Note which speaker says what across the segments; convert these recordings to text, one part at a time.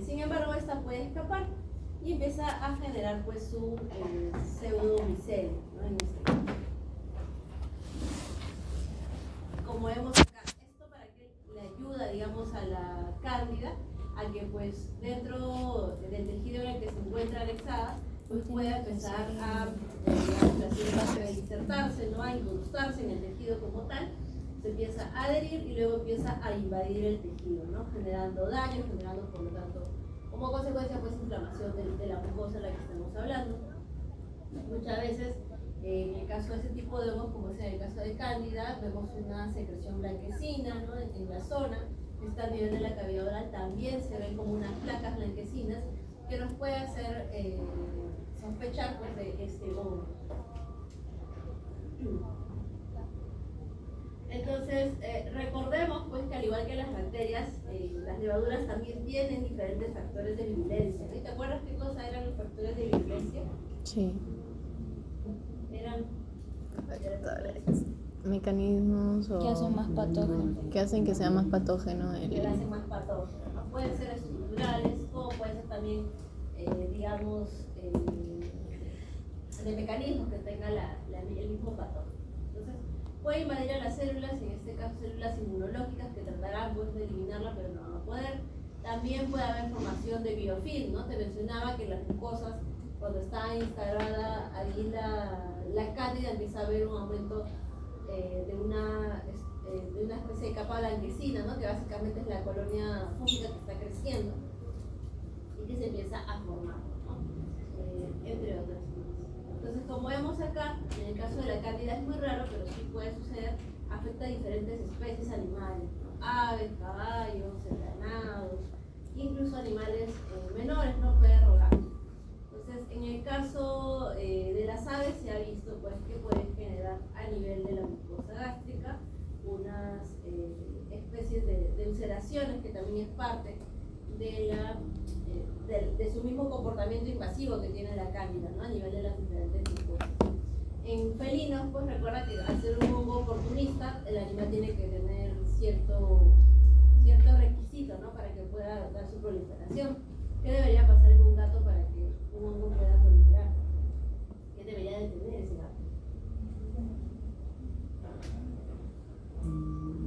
Speaker 1: Sin embargo, esta puede escapar y empieza a generar pues su pseudomicelio, ¿no? En este caso. Como vemos acá, esto para que le ayuda, digamos, a la cándida a que pues dentro del tejido en el que se encuentra anexada pues pueda empezar a, digamos, a insertarse, ¿no? A incrustarse en el tejido como tal, se empieza a adherir y luego empieza a invadir el tejido, ¿no? Generando daño, generando por lo tanto como consecuencia pues inflamación de la mucosa de la que estamos hablando. Muchas veces en el caso de ese tipo de hongos, como es en el caso de cándida, vemos una secreción blanquecina, ¿no? En la zona. Esta a nivel de la cavidad oral también se ven como unas placas blanquecinas que nos puede hacer sospechar pues, de este hongo. Entonces, recordemos pues que al igual que las bacterias, las levaduras también tienen diferentes factores de virulencia, ¿no? ¿Te acuerdas qué cosa eran los factores de virulencia?
Speaker 2: Sí.
Speaker 1: Eran
Speaker 2: Factores, mecanismos o
Speaker 3: que hacen más patógeno.
Speaker 2: que hacen que sea más patógeno
Speaker 1: que la hacen más patógeno, ¿no? Pueden ser estructurales o pueden ser también, digamos, de mecanismos que tenga el mismo patógeno. Entonces, puede invadir a las células, en este caso células inmunológicas que tratarán pues, de eliminarla, pero no van a poder. También puede haber formación de biofilm, ¿no? Te mencionaba que las mucosas, cuando está instalada ahí la cándida, empieza a haber un aumento de una especie de capa blanquecina, ¿no? Que básicamente es la colonia fúngica que está creciendo y que se empieza a formar, ¿no? Entre otras. Entonces, como vemos acá, en el caso de la cándida es muy raro, pero sí puede suceder, afecta a diferentes especies animales, ¿no? Aves, caballos, ganados, incluso animales menores, ¿no? Puede rogar. Entonces, en el caso de las aves se ha visto pues, que pueden generar a nivel de la mucosa gástrica unas especies de ulceraciones que también es parte de su mismo comportamiento invasivo que tiene la cándida, ¿no? A nivel de las diferentes mucosas. En felinos, pues recuerda que al ser un hongo oportunista, el animal tiene que tener cierto requisito, ¿no? Para que pueda dar su proliferación. ¿Qué debería pasar en un gato para que un hongo pueda proliferar? ¿Qué debería de tener ese gato?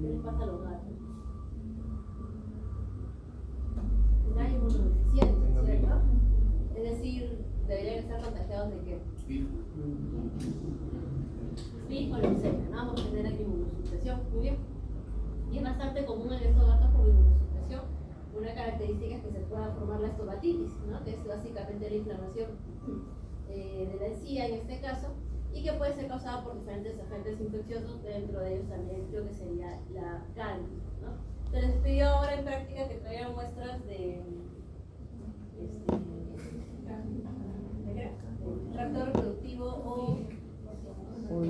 Speaker 1: ¿Qué les pasa a los gatos? Una inmunodeficiencia, ¿cierto? Es decir, deberían estar contagiados de qué? SPID o leucemia, ¿no? Vamos a tener aquí inmunosupresión, muy bien. Y es bastante común en estos gatos con inmunosupresión. Una característica es que se pueda formar la estomatitis, ¿no? Que es básicamente la inflamación de la encía en este caso, y que puede ser causada por diferentes agentes infecciosos, dentro de ellos también lo que sería la cándida, ¿no? Se les pidió ahora en práctica que traigan muestras de tracto reproductivo o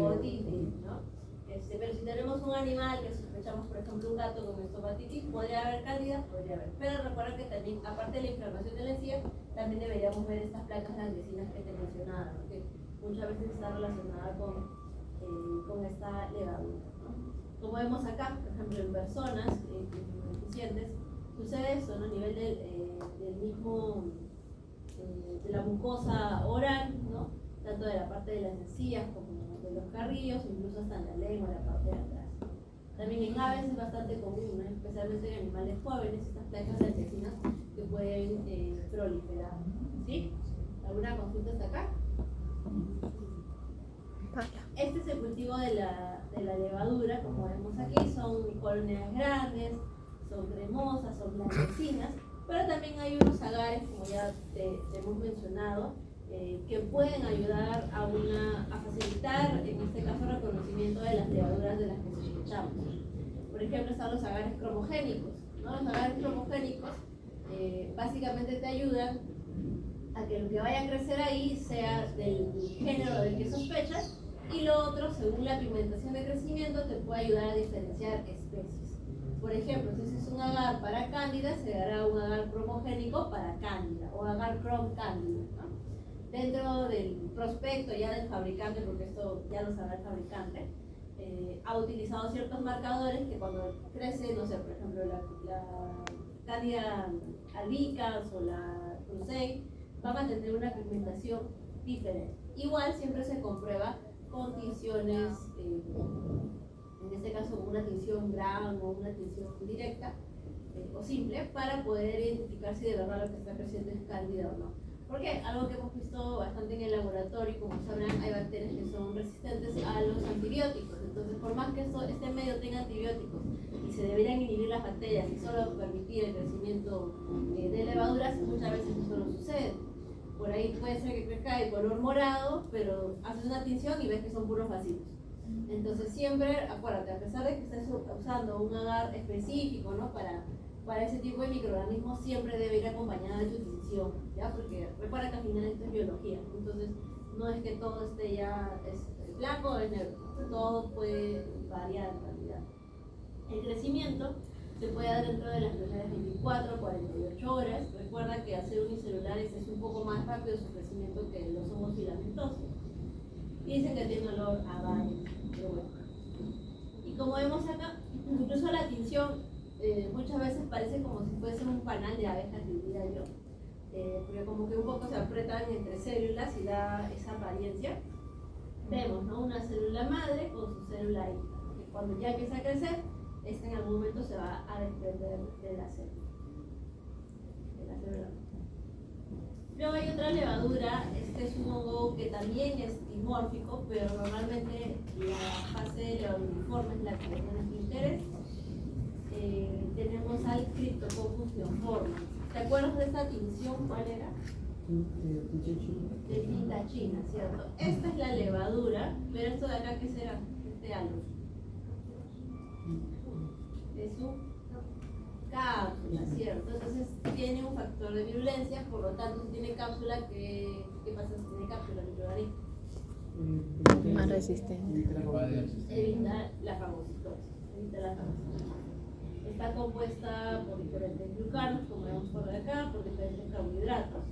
Speaker 1: otitis, ¿no? Pero si tenemos un animal que sospechamos, por ejemplo, un gato con estomatitis, podría haber cándida, podría haber. Pero recuerda que también, aparte de la inflamación de la encía, también deberíamos ver estas placas blanquecinas que te mencionaba, ¿no? Que muchas veces está relacionada con esta levadura, ¿no? Como vemos acá, por ejemplo, en personas inmunodeficientes, sucede eso, ¿no? A nivel del mismo, de la mucosa oral, ¿no? Tanto de la parte de las encías como de los carrillos, incluso hasta en la lengua, la parte de atrás. También en aves es bastante común, ¿no? Especialmente en animales jóvenes, estas placas blanquecinas que pueden proliferar. ¿Sí? ¿Alguna consulta hasta acá? Este es el cultivo de la levadura, como vemos aquí, son colonias grandes, son cremosas, son blanquecinas, pero también hay unos agares, como ya te hemos mencionado, que pueden ayudar a facilitar, en este caso, el reconocimiento de las levaduras de las que sospechamos. Por ejemplo, están los agares cromogénicos, ¿no? Los agares cromogénicos básicamente te ayudan a que lo que vaya a crecer ahí sea del género del que sospechas, y lo otro, según la pigmentación de crecimiento, te puede ayudar a diferenciar especies. Por ejemplo, si es un agar para cándida, se dará un agar cromogénico para cándida o agar crom cándida, ¿no? Dentro del prospecto ya del fabricante, porque esto ya lo sabrá el fabricante, ha utilizado ciertos marcadores que cuando crece, no sé, por ejemplo, la Candida albicans o la Crusei, van a tener una pigmentación diferente. Igual siempre se comprueba con tinciones, en este caso con una tinción gran o una tinción directa o simple, para poder identificar si de verdad lo que está creciendo es cándida o no. Porque algo que hemos visto bastante en el laboratorio, como sabrán, hay bacterias que son resistentes a los antibióticos. Entonces, por más que este medio tenga antibióticos y se deberían inhibir las bacterias y solo permitir el crecimiento de levaduras, muchas veces eso no sucede. Por ahí puede ser que crezca de color morado, pero haces una tinción y ves que son puros bacilos. Entonces siempre, acuérdate, a pesar de que estés usando un agar específico, ¿no? para ese tipo de microorganismos, siempre debe ir acompañada de tu tinción, ¿ya? Porque recuerda que al final esto es biología, entonces no es que todo esté ya es blanco o es negro, todo puede variar en realidad. El crecimiento se puede dar dentro de las primeras 24 o 48 horas. Recuerda que hacer unicelulares es un poco más rápido su crecimiento que los hongos filamentosos. Y dicen que tiene olor a baño, pero bueno. Y como vemos acá, incluso la tinción muchas veces parece como si fuese un panal de abejas, diría yo, porque como que un poco se apretan entre células y da esa apariencia. Vemos, ¿no? Una célula madre con su célula hija, que cuando ya empieza a crecer, esta en algún momento se va a desprender de la célula. Luego hay otra levadura, este es un hongo que también es dimórfico, pero normalmente la fase de levaduriforme es la que tiene aquí interés. Tenemos al Cryptococcus neoformans. ¿Te acuerdas de esta tinción? ¿Cuál era? De tinta china, ¿cierto? Esta es la levadura, pero esto de acá, ¿qué será? Este halo. Es su cápsula, ¿cierto? Entonces tiene un factor de virulencia, por lo tanto, si tiene cápsula, ¿qué pasa si tiene cápsula?
Speaker 2: Más resistente.
Speaker 1: Evita la fagocitosis. Está compuesta por diferentes glucanos, como vemos por acá, por diferentes carbohidratos.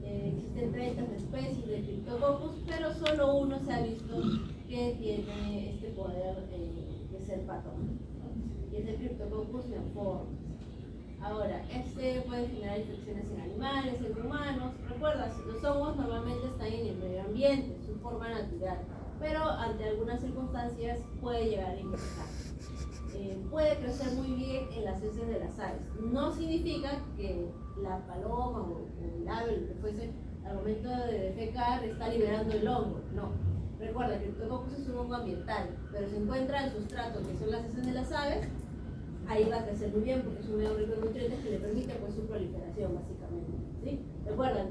Speaker 1: Existen 30 especies de Cryptococcus, pero solo uno se ha visto que tiene este poder de ser patógeno, y es el Cryptococcus neoformans. Ahora, este puede generar infecciones en animales, en humanos. Recuerda, los hongos normalmente están en el medio ambiente, su forma natural, pero ante algunas circunstancias puede llegar a infectar. Puede crecer muy bien en las heces de las aves. No significa que la paloma o el ave, lo que fuese, al momento de defecar está liberando el hongo. No. Recuerda que el Cryptococcus es un hongo ambiental, pero se encuentra en sustrato, que son las heces de las aves. Ahí va a crecer muy bien porque es un medio rico en nutrientes que le permite pues su proliferación básicamente, ¿sí? Recuerda,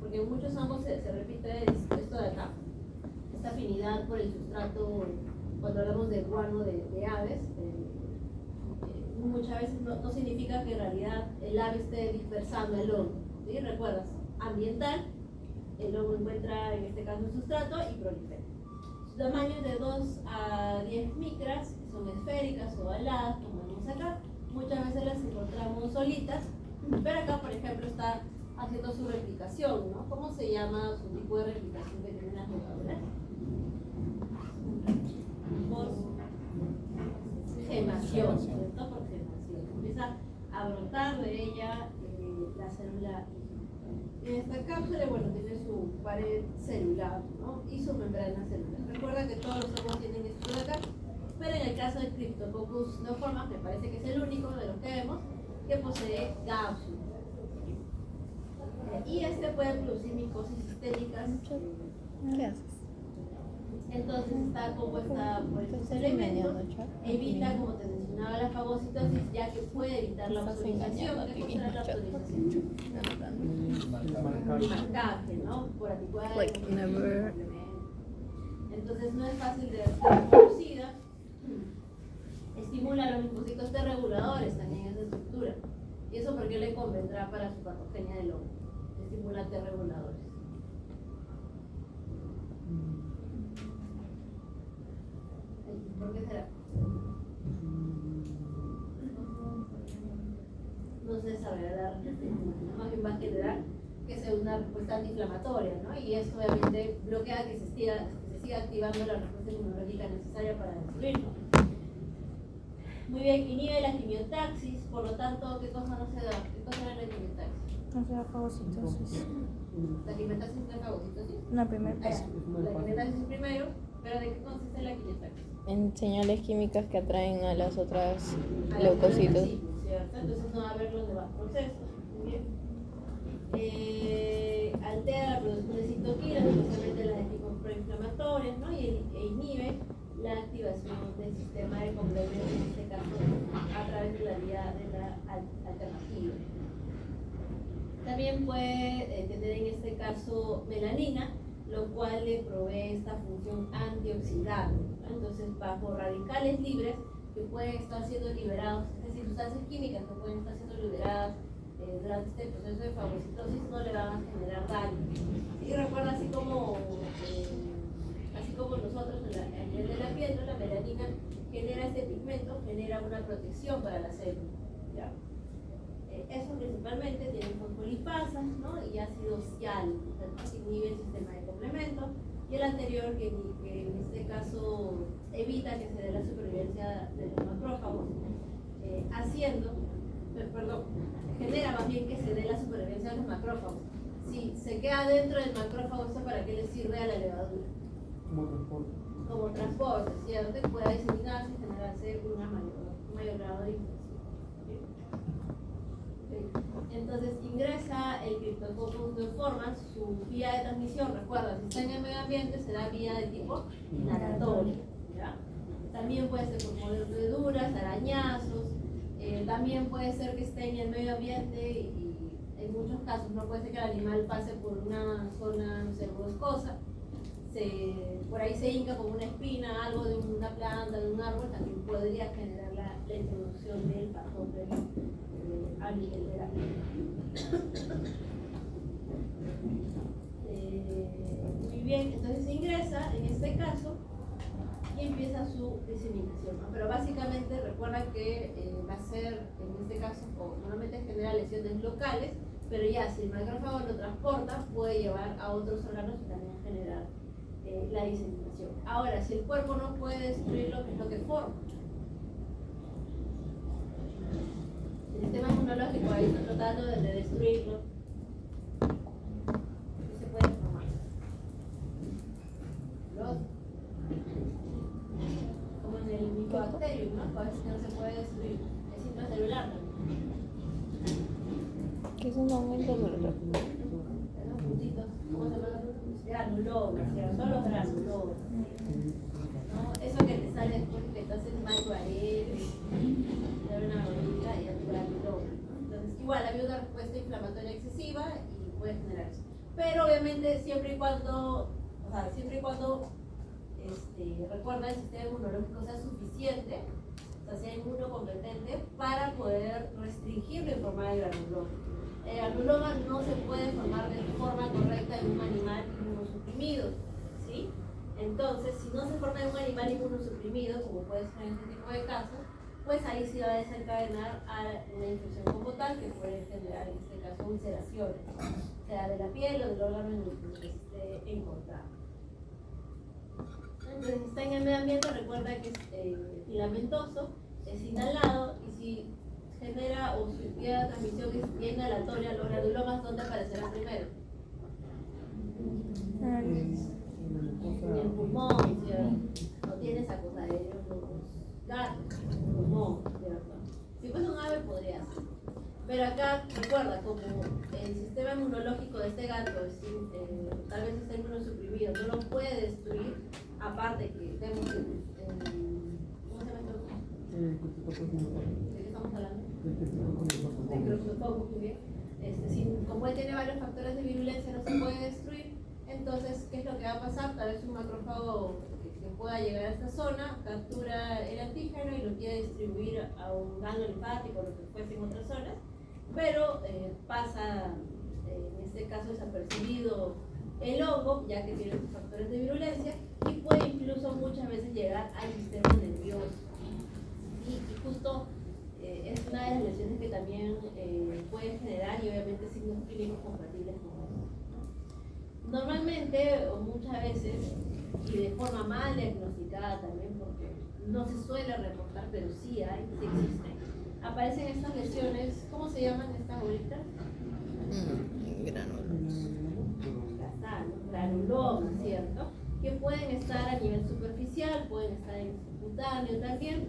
Speaker 1: porque en muchos hongos se repite esto de acá, esta afinidad por el sustrato. Cuando hablamos de guano de aves, muchas veces no significa que en realidad el ave esté dispersando el hongo, ¿sí? Recuerdas, ambiental, el hongo encuentra en este caso el sustrato y prolifera. Su tamaño es de 2 a 10 micras, son esféricas o aladas, como vemos acá. Muchas veces las encontramos solitas, pero acá, por ejemplo, está haciendo su replicación, ¿no? ¿Cómo se llama su tipo de replicación que tienen las levaduras? Por gemación, ¿cierto? Por gemación. Empieza a brotar de ella la célula. En esta cápsula, bueno, tiene su pared celular, ¿no? Y su membrana celular. Recuerda que todos los hongos tienen esto de acá, pero en el caso del Cryptococcus neoformans, me parece que es el único de los que vemos que posee cápsula. Y este puede producir micosis sistémicas.
Speaker 2: ¿Qué haces?
Speaker 1: Entonces está compuesta por estos elementos, evita, como te mencionaba, la fagocitosis, ya que puede evitar la absorbización. ¿Qué cosa es la absorbización? Marcaje, ¿no? Por anticuadas. Entonces no es fácil de ser producida. Estimula los linfocitos T reguladores también en esa estructura. ¿Y eso por qué le convendrá para su patogenia del hongo? Estimula T reguladores. ¿Por qué será? No se sabe dar, más bien va a generar que sea una respuesta antiinflamatoria, ¿no? Y eso obviamente bloquea que se se siga activando la respuesta inmunológica necesaria para destruirlo. Muy bien, inhibe la quimiotaxis, por lo tanto, ¿qué cosa no se da? ¿Qué cosa era la quimiotaxis?
Speaker 2: No se da fagocitosis.
Speaker 1: La quimiotaxis es la fagocitosis.
Speaker 2: La primera
Speaker 1: Ah,
Speaker 2: fase.
Speaker 1: la quimiotaxis es primero, pero ¿de qué consiste la quimiotaxis?
Speaker 2: En señales químicas que atraen a las otras
Speaker 1: A las
Speaker 2: leucocitos.
Speaker 1: células, ¿cierto? Entonces no va a haber los demás procesos. Muy bien. Altera la producción de citoquinas, especialmente las de tipo proinflamatorias, ¿no? E inhibe la activación del sistema de complemento, en este caso a través de la vía de la alternativa. También puede tener en este caso melanina, lo cual le provee esta función antioxidante, ¿no? Entonces, bajo radicales libres que pueden estar siendo liberados, es decir, sustancias químicas que pueden estar siendo liberadas durante este proceso de fagocitosis, no le van a generar daño. Y recuerda, así como nosotros a nivel de la piel, ¿no? La melanina genera este pigmento, genera una protección para la célula, ¿ya? Eso principalmente tiene fosfolipasas, ¿no? Y ácido ciálico, que inhibe el sistema de complemento, y el anterior que en este caso evita que se dé la supervivencia de los macrófagos, genera más bien que se dé la supervivencia de los macrófagos. Si se queda dentro del macrófago, ¿esto para qué le sirve a la levadura? Como transporte, ¿cierto? Que pueda diseminarse y generarse un mayor grado de infección. Entonces ingresa el Cryptococcus neoformans, su vía de transmisión, recuerda, si está en el medio ambiente será vía de tipo inhalatorio, ¿ya? También puede ser por mordeduras, arañazos, también puede ser que esté en el medio ambiente y en muchos casos no puede ser que el animal pase por una zona, no sé, boscosa, por ahí se hinca con una espina, algo de una planta, de un árbol, también podría generar la introducción del patógeno a nivel de la piel. Muy bien, entonces se ingresa en este caso y empieza su diseminación, ¿no? Pero básicamente recuerda que va a ser, en este caso, normalmente genera lesiones locales, pero ya si el macrófago lo transporta, puede llevar a otros órganos y también generar la diseminación. Ahora, si el cuerpo no puede destruirlo, ¿qué es lo que forma? El sistema inmunológico ahí está tratando de destruirlo. ¿Qué se puede formar? Como en el micobacterium, ¿no? A veces no se puede destruir. Es intracelular también.
Speaker 2: ¿Qué es un aumento celular?
Speaker 1: Los puntitos, ¿cómo se llaman? Granulomas, ¿cierto? Son los granulomas. ¿No? Eso que te sale después que te haces microaretes, te da una bolita y es granuloma. Entonces, igual, había una respuesta inflamatoria excesiva y puede generar eso. Pero obviamente, siempre y cuando recuerda el sistema inmunológico sea suficiente, o sea, sea inmunocompetente para poder restringirlo en forma de granuloma. El granuloma no se puede formar de forma correcta en un animal inmunosuprimido, ¿sí? Entonces, si no se forma en un animal inmunosuprimido, como puede ser en este tipo de casos, pues ahí sí va a desencadenar a una infección como tal que puede generar, en este caso, ulceraciones, sea de la piel o del órgano en el que se esté encontrando. Entonces, si está en el medio ambiente, recuerda que es filamentoso, es inhalado y si genera o su vía de transmisión es vía inhalatoria, los granulomas, ¿dónde aparecerán primero? En el pulmón, ¿cierto? No tiene sacos aéreos los gatos, el pulmón, ¿cierto? Si fuese un ave podría ser. Pero acá, recuerda, como el sistema inmunológico de este gato tal vez está inmunosuprimido, no lo puede destruir, aparte que vemos ¿cómo se llama esto? ¿De qué estamos hablando? De Cryptococcus, muy bien. Como él tiene varios factores de virulencia, no se puede destruir. Entonces, ¿qué es lo que va a pasar? Tal vez un macrófago que pueda llegar a esta zona, captura el antígeno y lo quiere distribuir a un ganglio linfático, lo que fuese en otras zonas, pero pasa, en este caso, desapercibido el hongo, ya que tiene sus factores de virulencia, y puede incluso muchas veces llegar al sistema nervioso. Y justo es una de las lesiones que también pueden generar y obviamente signos clínicos compatibles con eso. Normalmente o muchas veces y de forma mal diagnosticada también, porque no se suele reportar, pero sí hay, sí existen. Aparecen estas lesiones, ¿cómo se llaman estas bolitas?
Speaker 2: Granulomas.
Speaker 1: Granulomas, ¿cierto? Que pueden estar a nivel superficial, pueden estar en subcutáneo también.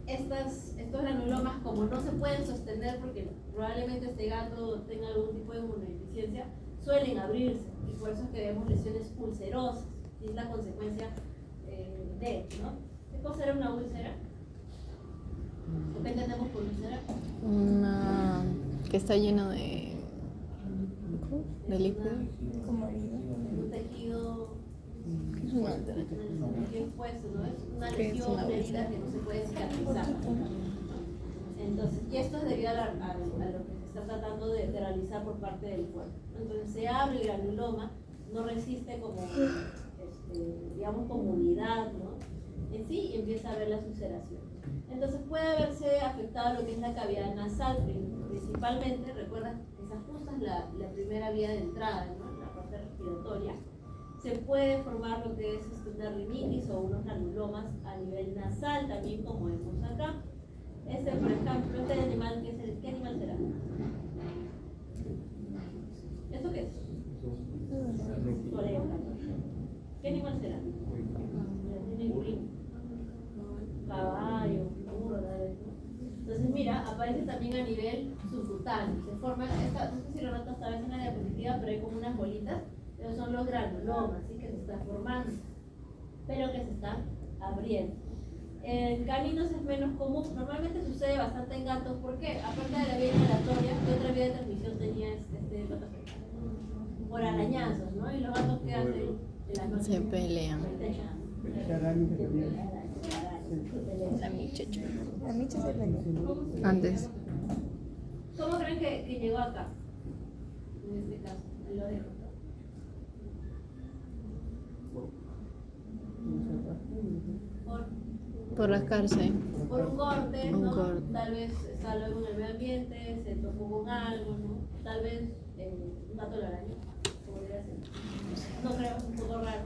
Speaker 1: Estos granulomas, como no se pueden sostener porque probablemente este gato tenga algún tipo de inmunodeficiencia, suelen abrirse, y por eso es que vemos lesiones ulcerosas, y es la consecuencia de, ¿no? ¿Qué cosa era una úlcera? ¿O qué entendemos por úlcera?
Speaker 2: Una que está lleno de líquido. Como
Speaker 1: un tejido
Speaker 2: ¿Qué es una úlcera?
Speaker 1: expuesto, ¿no? Es una
Speaker 2: ¿Qué es
Speaker 1: lesión
Speaker 2: una
Speaker 1: de
Speaker 2: úlcera?
Speaker 1: herida que no se puede cicatrizar. Entonces, y esto es debido a lo que se está tratando de realizar por parte del cuerpo. Entonces, se abre el granuloma, no resiste como, digamos, como unidad, ¿no? En sí, y empieza a haber las ulceraciones. Entonces, puede haberse afectado lo que es la cavidad nasal, principalmente, recuerda que se ajusta la primera vía de entrada, ¿no? La parte respiratoria. Se puede formar lo que es una rinitis o unos granulomas a nivel nasal, también como vemos acá. Por ejemplo, este animal, ¿qué animal será? ¿Esto qué es? Oreja. ¿Qué animal será? Caballo, burro, tal vez, ¿no? Entonces, mira, aparece también a nivel subcutáneo. Se forman, no sé si lo notas tal vez en la diapositiva, pero hay como unas bolitas, pero son los granulomas, ¿sí? Que se están formando, pero que se están abriendo. En caninos es menos común, normalmente sucede bastante en gatos, porque aparte de la vía inhalatoria, ¿qué otra vía de transmisión tenía este gato? Por arañazos, ¿no? Y los gatos que hacen en las noches
Speaker 2: Se pelean. La muchacha.
Speaker 3: La Micha se peleó.
Speaker 2: Antes.
Speaker 1: ¿Cómo creen que llegó acá? En este caso, el orejo.
Speaker 2: Por rascarse.
Speaker 1: Por un corte,
Speaker 2: Un
Speaker 1: ¿no?
Speaker 2: corte.
Speaker 1: Tal vez está luego en el medio ambiente, se topó con algo, ¿no? Tal vez un gato lo arañó, podría ser. No creo, es un poco raro.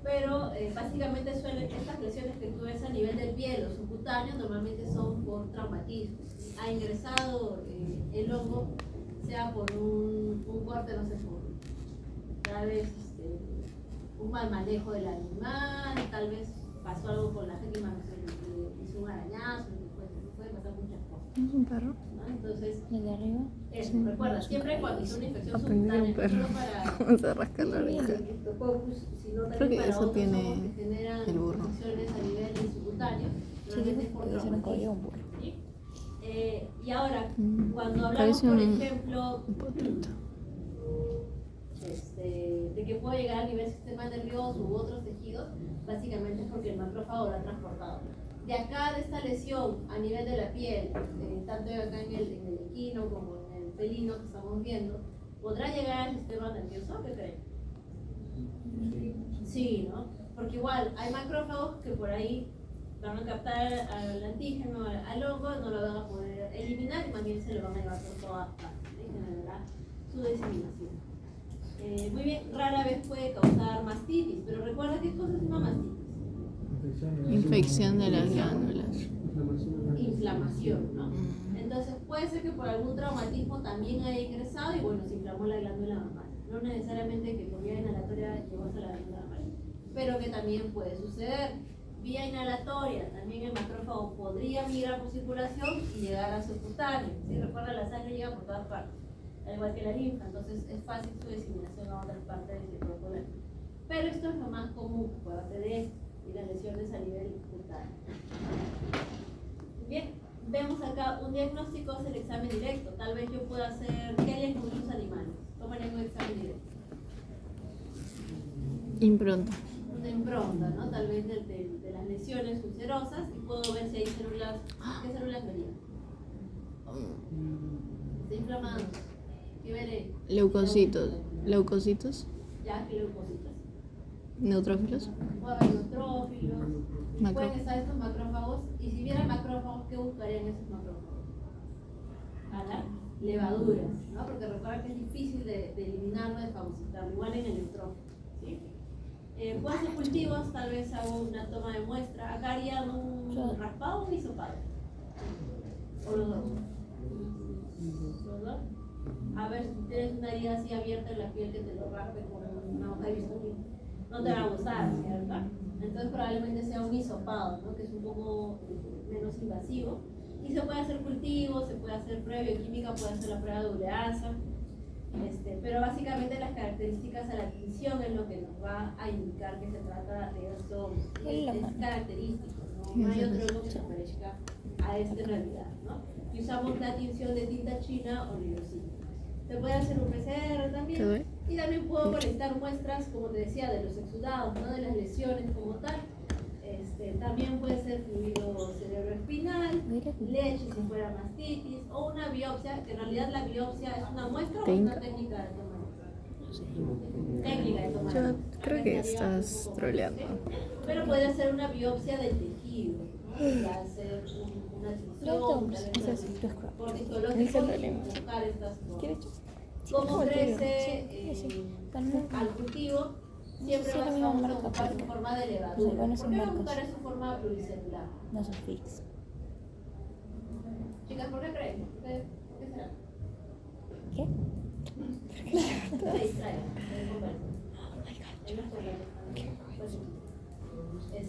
Speaker 1: Pero básicamente estas lesiones que tú ves a nivel del piel o subcutáneo normalmente son por traumatismo. Ha ingresado el hongo, sea por un corte, no sé, tal vez un mal manejo del animal, tal vez pasó algo con la gente que hizo un arañazo, pueden pasar muchas cosas.
Speaker 2: ¿Es un perro?
Speaker 1: ¿No? Entonces,
Speaker 2: ¿El de arriba?
Speaker 1: eso, recuerda, siempre cuando hizo una infección
Speaker 2: Aprendí de un
Speaker 1: subcutánea,
Speaker 2: perro.
Speaker 1: no solo para
Speaker 2: ¿Cómo se rasca la oreja?
Speaker 1: sino
Speaker 2: Creo
Speaker 1: también
Speaker 2: que
Speaker 1: para
Speaker 2: eso
Speaker 1: otros
Speaker 2: tiene
Speaker 1: hongos que generan
Speaker 2: el burro.
Speaker 1: infecciones a nivel subcutáneo,
Speaker 2: Sí,
Speaker 1: normalmente es por
Speaker 2: puede ser un caballo o un
Speaker 1: traumatismo.
Speaker 2: burro.
Speaker 1: ¿Sí? Y ahora, cuando hablamos,
Speaker 2: Parece
Speaker 1: por
Speaker 2: un
Speaker 1: ejemplo,
Speaker 2: potito.
Speaker 1: de que puede llegar a nivel sistema nervioso u otros tejidos, básicamente es porque el macrófago lo ha transportado. De acá, de esta lesión a nivel de la piel, tanto acá en el equino como en el felino que estamos viendo, ¿podrá llegar al sistema nervioso? ¿Qué creen? Sí, ¿no? Porque igual hay macrófagos que por ahí van a captar al antígeno, al hongo, no lo van a poder eliminar y más bien se lo van a llevar por todas partes, ¿sí? Generará su diseminación. Muy bien, rara vez puede causar mastitis, pero recuerda qué cosa es una mastitis.
Speaker 2: Infección de las glándulas.
Speaker 1: Inflamación, ¿no? Entonces puede ser que por algún traumatismo también haya ingresado y bueno, se inflamó la glándula mamária. No necesariamente que por vía inhalatoria llegó hasta la glándula mamária, pero que también puede suceder. Vía inhalatoria, también el macrófago podría migrar por circulación y llegar a subcutáneo. Si recuerda, la sangre llega por todas partes, al igual que la linfa, entonces es fácil su diseminación a otras partes del sistema corporal. Pero esto es lo más común, acuérdate de esto, y las lesiones a nivel cutáneo. Bien, vemos acá un diagnóstico, es el examen directo. Tal vez yo pueda hacer, ¿qué harían con muchos animales? ¿Cómo harían un examen directo?
Speaker 2: Impronta.
Speaker 1: Una impronta, ¿no? Tal vez de las lesiones ulcerosas y puedo ver si hay células, ¿qué células verían? Está inflamado. ¿Qué veré?
Speaker 2: Leucocitos. Leucocitos.
Speaker 1: Ya, ¿qué leucocitos?
Speaker 2: Neutrófilos.
Speaker 1: Puede haber neutrófilos.
Speaker 2: Macro.
Speaker 1: Pueden estar estos macrófagos y si vieran macrófagos, ¿qué buscarían esos macrófagos? Jalar levaduras, ¿no? Porque recuerda que es difícil de eliminarlo, de fagocitarlo, igual en el neutrófilo, ¿sí? Puedo hacer cultivos, tal vez hago una toma de muestra. Acá haría un raspado o un hisopado. O los dos. Los dos. A ver si tienes una herida así abierta en la piel que te lo raspe con una hoja de bisturí. No te va a gustar, ¿cierto? Entonces probablemente sea un hisopado, ¿no? Que es un poco menos invasivo. Y se puede hacer cultivo, se puede hacer prueba bioquímica, puede hacer la prueba de ureasa. Pero básicamente las características a la tinción es lo que nos va a indicar que se trata de esto. Es característico, ¿no? hay otro hongo que se parezca a en realidad, ¿no? Y usamos la tinción de tinta china o librocina. Se puede hacer un PCR también. Y también puedo colectar muestras, como te decía, de los exudados, ¿no? De las lesiones como tal. También puede ser fluido cerebroespinal, leche si fuera mastitis, o una biopsia, que en realidad la biopsia es una muestra o una técnica de toma. Técnica de toma.
Speaker 2: Yo creo que estás troleando.
Speaker 1: Pero puede ser una biopsia del tejido, ¿no? Puede hacer una tinción, por histológico, buscar estas cosas. ¿Cómo crece al cultivo? Siempre vamos a buscar su forma de levadura. ¿Por qué vamos a buscar su forma pluricelular?
Speaker 3: No son fix.
Speaker 1: Chicas, ¿por qué creen? ¿Qué será?
Speaker 3: ¿Qué?
Speaker 1: Se distrae.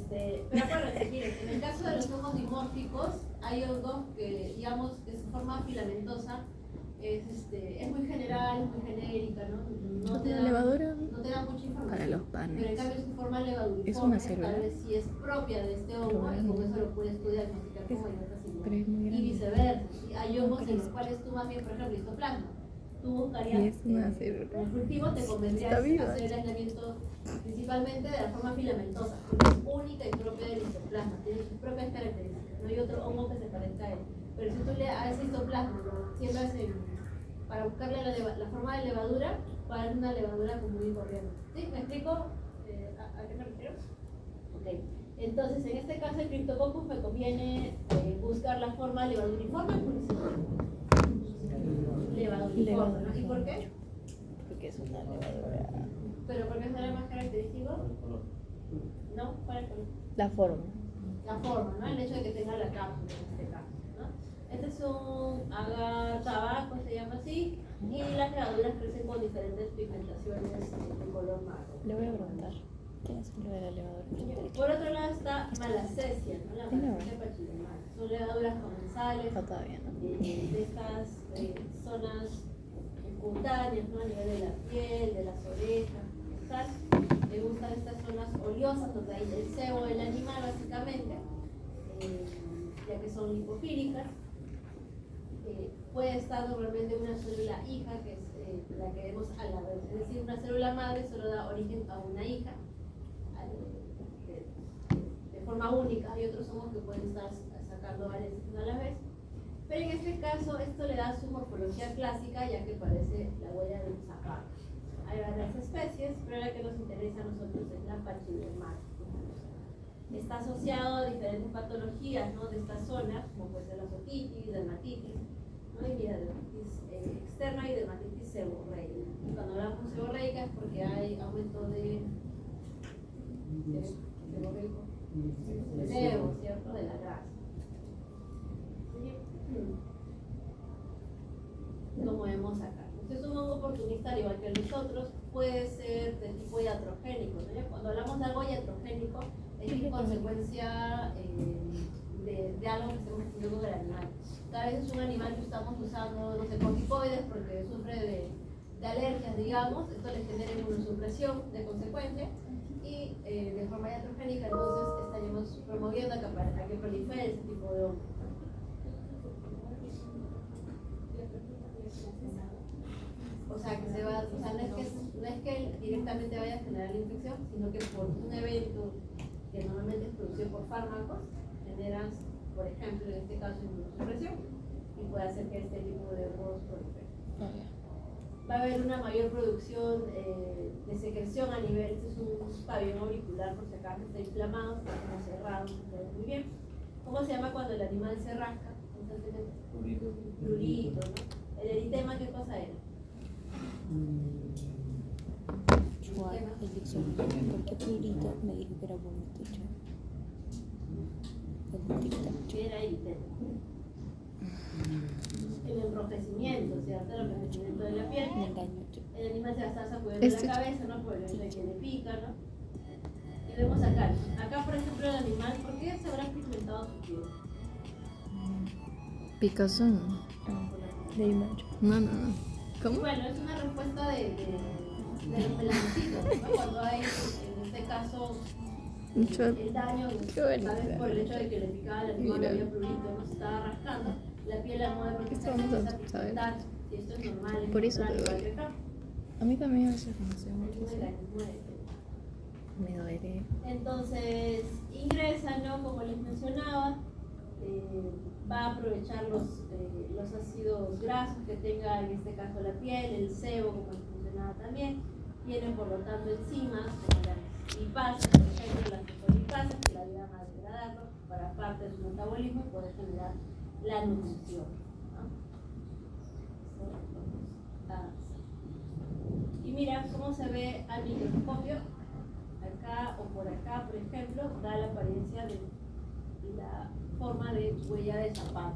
Speaker 1: Pero acuérdense, miren, en el caso de los hongos dimórficos, hay hongos que, digamos, que su forma filamentosa es muy general, es muy genérica, ¿no? No te da mucha información.
Speaker 2: Para los panes.
Speaker 1: Pero en cambio su forma levaduriforme,
Speaker 2: Es una célula.
Speaker 1: tal vez sí es propia de este hongo, y con eso lo puedes diagnosticar como
Speaker 2: Pero es muy
Speaker 1: y
Speaker 2: grande.
Speaker 1: viceversa. ¿Sí? Hay hongos en los cuales tú más bien, por ejemplo, histoplasma. Tú buscarías,
Speaker 2: Y es una célula.
Speaker 1: en el cultivo te convendría
Speaker 2: Está viva.
Speaker 1: hacer el aislamiento principalmente de la forma filamentosa, porque es única y propia del histoplasma, tiene sus propias características. No hay otro hongo que se parezca a él. Pero si tú le a ese histoplasma lo siembras para buscarle la forma de levadura, para dar una levadura común y corriente. ¿Sí? ¿Me explico a qué me refiero? Ok. Entonces, en este caso, el Cryptococcus me conviene buscar la forma levaduriforme levaduriforme, ¿no? ¿Y por qué?
Speaker 3: Porque es una levadura.
Speaker 1: ¿Pero por qué será más característico? ¿No? ¿Cuál es el color?
Speaker 3: La forma.
Speaker 1: La forma, ¿no? El hecho de que tenga la cápsula en este caso, ¿no? Este es un agar tabaco, se llama así, y las levaduras crecen con diferentes pigmentaciones de color marrón.
Speaker 3: Le voy a preguntar. ¿Quién es lo de la levadura?
Speaker 1: Por otro lado está Malassezia, ¿no? La Malassezia pachydermata. Son levaduras comensales
Speaker 2: Todavía no.
Speaker 1: de estas zonas cutáneas, ¿no? A nivel de la piel, de las orejas, tal. Me gustan estas zonas oleosas donde hay el sebo del animal básicamente, ya que son lipofílicas. Puede estar normalmente una célula hija, que es la que vemos a la vez, es decir, una célula madre solo da origen a una hija de forma única. Hay otros hongos que pueden estar sacando varias a la vez, pero en este caso esto le da su morfología clásica, ya que parece la huella de un zapato. Hay varias especies, pero la que nos interesa a nosotros es la pachydermata. Está asociado a diferentes patologías, ¿no? De estas zonas, como puede ser la otitis, dermatitis, ¿no? Y mira, dermatitis externa y dermatitis seborreica. Cuando hablamos de seborreica es porque hay aumento de seborreico, de sebo, ¿cierto? De la grasa. Como vemos acá. Este es un hongo oportunista, al igual que los otros, puede ser de tipo iatrogénico, ¿no? Cuando hablamos de algo iatrogénico, es consecuencia de algo que estamos haciendo con el animal. Tal vez es un animal que estamos usando, no sé, corticoides porque sufre de alergias, digamos, esto le genera inmunosupresión de consecuencia y de forma iatrogénica, entonces estaríamos promoviendo a que prolifere ese tipo de hongos. O sea, que se va, o sea, no es que directamente vaya a generar la infección, sino que por un evento que normalmente es producido por fármacos, generas, por ejemplo, en este caso, inmunosupresión, y puede hacer que este tipo de hongos proliferen. Va a haber una mayor producción de secreción a nivel, este es un pabellón auricular, por si acaso está inflamado, está como cerrado, se ve muy bien. ¿Cómo se llama cuando el animal se rasca constantemente? Prurito, ¿no? El eritema, ¿qué cosa era?
Speaker 3: El diccionario. que Pirito me dijo que era por mi techo.
Speaker 1: Era ahí, el enrojecimiento, ¿cierto? El enrojecimiento de la piel.
Speaker 3: Me engañó.
Speaker 1: El animal se va a estar sacudiendo la cabeza, ¿no? Por el hecho de que le pica, ¿no? Y vemos acá. Acá, por ejemplo, el animal, ¿por qué se habrá pigmentado su piel?
Speaker 2: Picazón.
Speaker 3: De Imacho.
Speaker 2: No. ¿Cómo?
Speaker 1: Bueno, es una respuesta de los melanocitos, ¿no? Cuando hay, en este caso,
Speaker 2: Mucho.
Speaker 1: el daño,
Speaker 2: Qué bonito.
Speaker 1: ¿sabes? Por el hecho de que le picaba al animal,
Speaker 2: Mira.
Speaker 1: había prurito, no se estaba rascando, la piel la mueve porque
Speaker 2: Esto
Speaker 1: se
Speaker 2: vamos a
Speaker 1: empieza a
Speaker 2: saber.
Speaker 1: pigmentar. Si esto es normal, es
Speaker 2: Por eso
Speaker 1: natural,
Speaker 2: te
Speaker 1: igual
Speaker 2: duele.
Speaker 1: que acá.
Speaker 2: A mí también a veces me hace
Speaker 1: Es
Speaker 2: mucho
Speaker 1: muy
Speaker 2: así.
Speaker 1: grande, muere.
Speaker 2: Me duele.
Speaker 1: Entonces ingresa, ¿no? Como les mencionaba, va a aprovechar los ácidos grasos que tenga en este caso la piel, el sebo, como les mencionaba también. Tienen por lo tanto enzimas como las lipasas, por ejemplo las fosfolipasas, que la ayudan a degradarlo para parte de su metabolismo y poder generar la nutrición, ¿no? Y mira cómo se ve al microscopio. Acá o por acá, por ejemplo, da la apariencia de la forma de huella de zapato.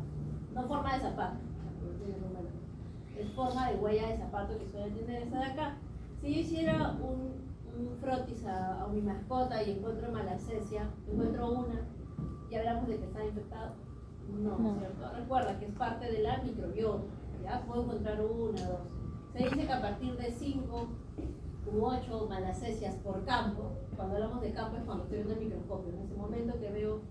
Speaker 1: No forma de zapato, es forma de huella de zapato que suele tener esa de acá. Si yo hiciera un frotis a mi mascota y encuentro malacesia, encuentro una y hablamos de que está infectado, no, ¿cierto? Recuerda que es parte de la microbiota, ¿ya? Puedo encontrar una, dos. Se dice que a partir de 5 u 8 malacesias por campo, cuando hablamos de campo es cuando estoy viendo el microscopio, en ese momento que veo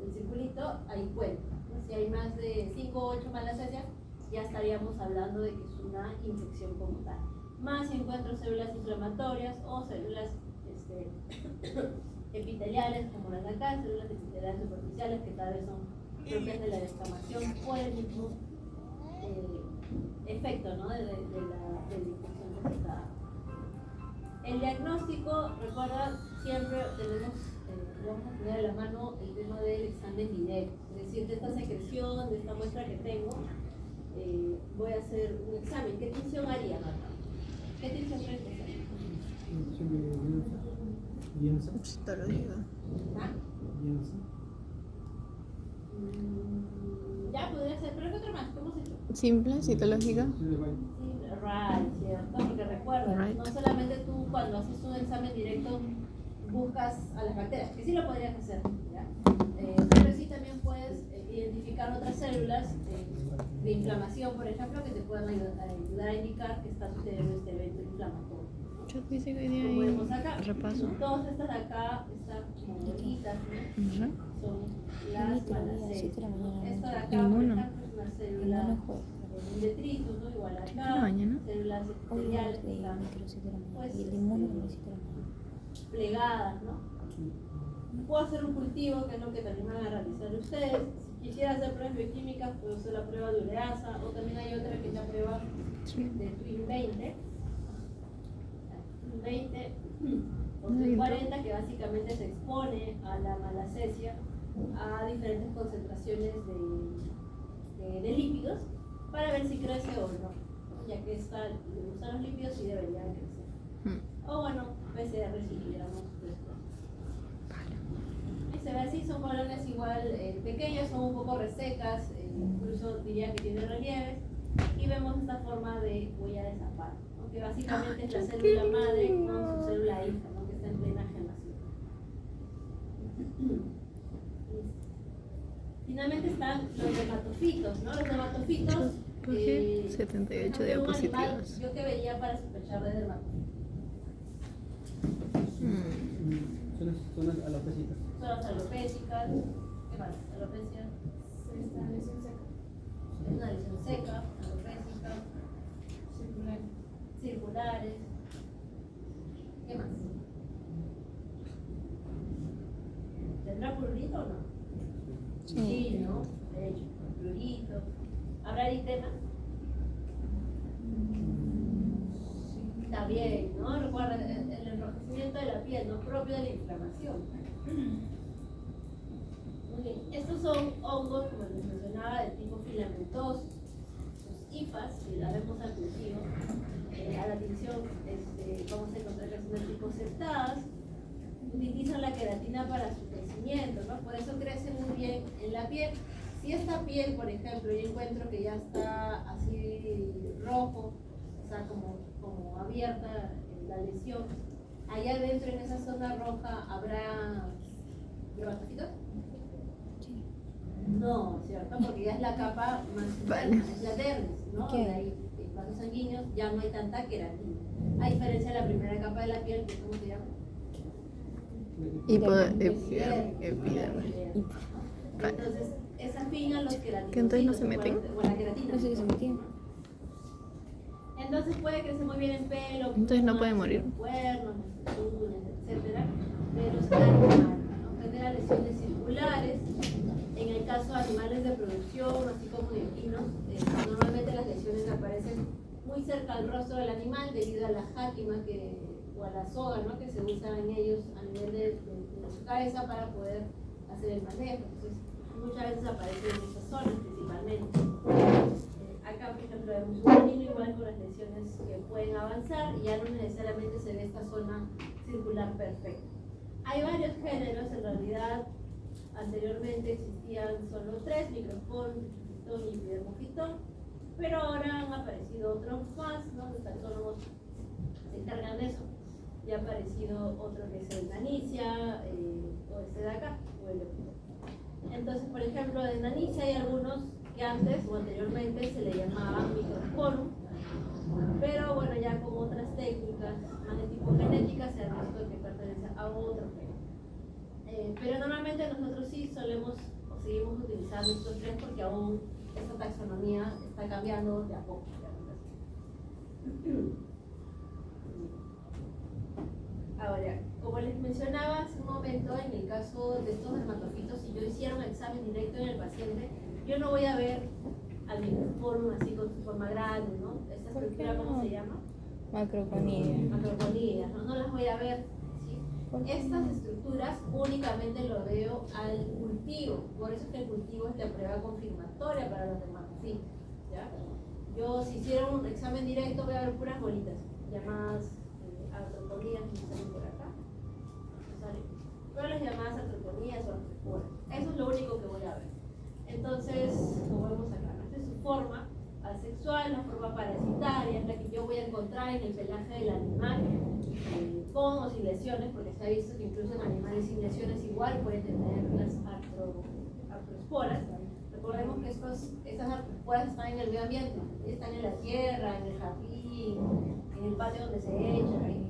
Speaker 1: el circulito, ahí cuento. Si hay más de 5 o 8 malacesias, ya estaríamos hablando de que es una infección como tal. Más si encuentro células inflamatorias o células epiteliales, como las de acá, células epiteliales superficiales que tal vez son propias de la descamación o el mismo efecto, ¿no? de la infección que se está dando. El diagnóstico, recuerda, siempre vamos a tener a la mano el tema del examen directo, es decir, de esta secreción, de esta muestra que tengo, voy a hacer un examen. ¿Qué tinción haría, Marta? ¿Qué tinción crees que hacer?
Speaker 2: Citológica.
Speaker 1: ¿Ah? Ya podría ser, pero ¿qué otra más? ¿Cómo se hecho?
Speaker 2: Simple, citológica.
Speaker 1: Sí, right, ¿cierto? Porque recuerda,
Speaker 2: Right.
Speaker 1: no solamente tú cuando haces un examen directo buscas a las bacterias, que sí lo podrías hacer, ¿ya? Pero sí también puedes identificar otras células de inflamación, por ejemplo, que te puedan ayudar a indicar que está sucediendo este evento inflamatorio.
Speaker 2: Yo dice que hoy día
Speaker 1: Como vemos
Speaker 2: hay
Speaker 1: acá,
Speaker 2: repaso.
Speaker 1: todas estas de acá están como bolitas, ¿no?
Speaker 2: Ajá.
Speaker 1: Son
Speaker 3: Yo
Speaker 1: las
Speaker 3: vi que lo vi a las
Speaker 1: malacesias.
Speaker 3: 7 de la mañana.
Speaker 1: Esta de acá, por
Speaker 2: Inmuno.
Speaker 1: ejemplo, es una
Speaker 3: El
Speaker 1: célula
Speaker 3: mono juega.
Speaker 1: un detritus, ¿no? Igual
Speaker 2: ¿Qué de la
Speaker 1: acá,
Speaker 2: mañana?
Speaker 1: células
Speaker 3: Hoy
Speaker 1: epiteliales que
Speaker 3: veía
Speaker 1: están
Speaker 3: el micro 7 de la mañana.
Speaker 1: pues,
Speaker 3: Y el de mono a las 7 de la mañana.
Speaker 1: plegadas, ¿no? Puedo hacer un cultivo, que es lo que también van a realizar ustedes. Si quisiera hacer pruebas bioquímicas, puedo hacer la prueba de ureasa, o también hay otra que es la prueba de Twin 20. Twin 20 o Twin 40, que básicamente se expone a la malacesia a diferentes concentraciones de lípidos para ver si crece o no, ya que le gustan los lípidos y deberían crecer. O bueno, PCR si quisiéramos después. Y se ve así, son colonias igual pequeñas, son un poco resecas, incluso diría que tienen relieves, y vemos esta forma de huella de zapato, ¿no? Que básicamente es la célula madre con su célula hija, ¿no? Que está en plena generación. Finalmente están los dermatofitos, ¿no? Los dermatofitos.
Speaker 2: 78
Speaker 1: un animal,
Speaker 2: diapositivas.
Speaker 1: yo que vería para sospechar de dermatofitos.
Speaker 4: Son las alopecitas.
Speaker 1: Son las alopécicas. ¿Qué más? Alopecia. Es una lesión seca, alopécica. Circulares. ¿Qué más? ¿Tendrá prurito o no? Sí, ¿no? De hecho, prurito. ¿Habrá eritema? Está bien, ¿no? Recuerda el enrojecimiento de la piel, no propio de la inflamación. Muy bien. Estos son hongos, como les mencionaba, de tipo filamentoso. Los hifas, si la vemos al cultivo, a la tinción vamos a encontrar que son de tipo septadas. utilizan la queratina para su crecimiento, ¿no? Por eso crece muy bien en la piel. Si esta piel, por ejemplo, yo encuentro que ya está así rojo, o sea, como abierta la lesión, allá adentro en esa zona roja habrá dermatocitos. No, ¿cierto? Porque ya es la capa más interna, es la dermis, ¿no?
Speaker 3: ¿Qué?
Speaker 1: De ahí, en vasos sanguíneos ya no hay tanta queratina. A diferencia de la primera capa de la piel, que ¿cómo se llama?
Speaker 2: Epidermis.
Speaker 1: Entonces, esa fina los queratinocitos.
Speaker 2: ¿Que entonces no se meten?
Speaker 1: O la queratina.
Speaker 3: No sé si se metían.
Speaker 1: Entonces puede crecer muy bien en pelo.
Speaker 2: Entonces no puede
Speaker 1: plumas,
Speaker 2: morir.
Speaker 1: en cuernos, en uñas, etcétera. Pero está mal, ¿no? Genera lesiones circulares. En el caso de animales de producción, así como de equinos, normalmente las lesiones aparecen muy cerca al rostro del animal debido a la jáquima o a la soga, ¿no? Que se usa en ellos a nivel de su cabeza para poder hacer el manejo. Entonces, muchas veces aparecen en esas zonas principalmente. Acá, por ejemplo, vemos un canino igual con las lesiones que pueden avanzar y ya no necesariamente se ve esta zona circular perfecta. Hay varios géneros, en realidad anteriormente existían solo 3, microsporum, fitón y epidermofitón, pero ahora han aparecido otros más, ¿no? Los taxónomos se encargan de eso. Ya ha aparecido otro que es el Danicia, o este de acá, o el Lepidoptera. Entonces, por ejemplo, de Danicia hay algunos que antes o anteriormente se le llamaban microsporum, pero bueno, ya con otras técnicas más de tipo genética se ha visto que pertenece a otro género. Pero normalmente nosotros sí solemos o seguimos utilizando estos 3 porque aún esta taxonomía está cambiando de a poco. Ahora, como les mencionaba hace un momento, en el caso de estos dermatofitos, si yo hiciera un examen directo en el paciente, yo no voy a ver al microsporum así con su forma grande, ¿no? Esta
Speaker 3: ¿Por qué
Speaker 1: estructura, ¿cómo
Speaker 3: no?
Speaker 1: se llama?
Speaker 3: Macroconidia.
Speaker 1: Macroconidia, ¿no? No las voy a ver. ¿Sí?
Speaker 3: ¿Por qué
Speaker 1: Estas
Speaker 3: no?
Speaker 1: estructuras únicamente lo veo al cultivo, por eso es que el cultivo es la prueba confirmatoria para los dermatofitos, ¿ya? Yo si hiciera un examen directo voy a ver puras bolitas, llamadas artroponías, que salen por acá, pero las llamadas artroponías o artroporas, eso es lo único que voy a ver. Entonces, como vemos acá, esta es su forma asexual, la forma parasitaria, es la que yo voy a encontrar en el pelaje del animal, con o sin lesiones, porque se ha visto que incluso en animales sin lesiones igual pueden tener las artroesporas. Recordemos que estas artroesporas están en el medio ambiente, están en la tierra, en el jardín, en el patio donde se echan,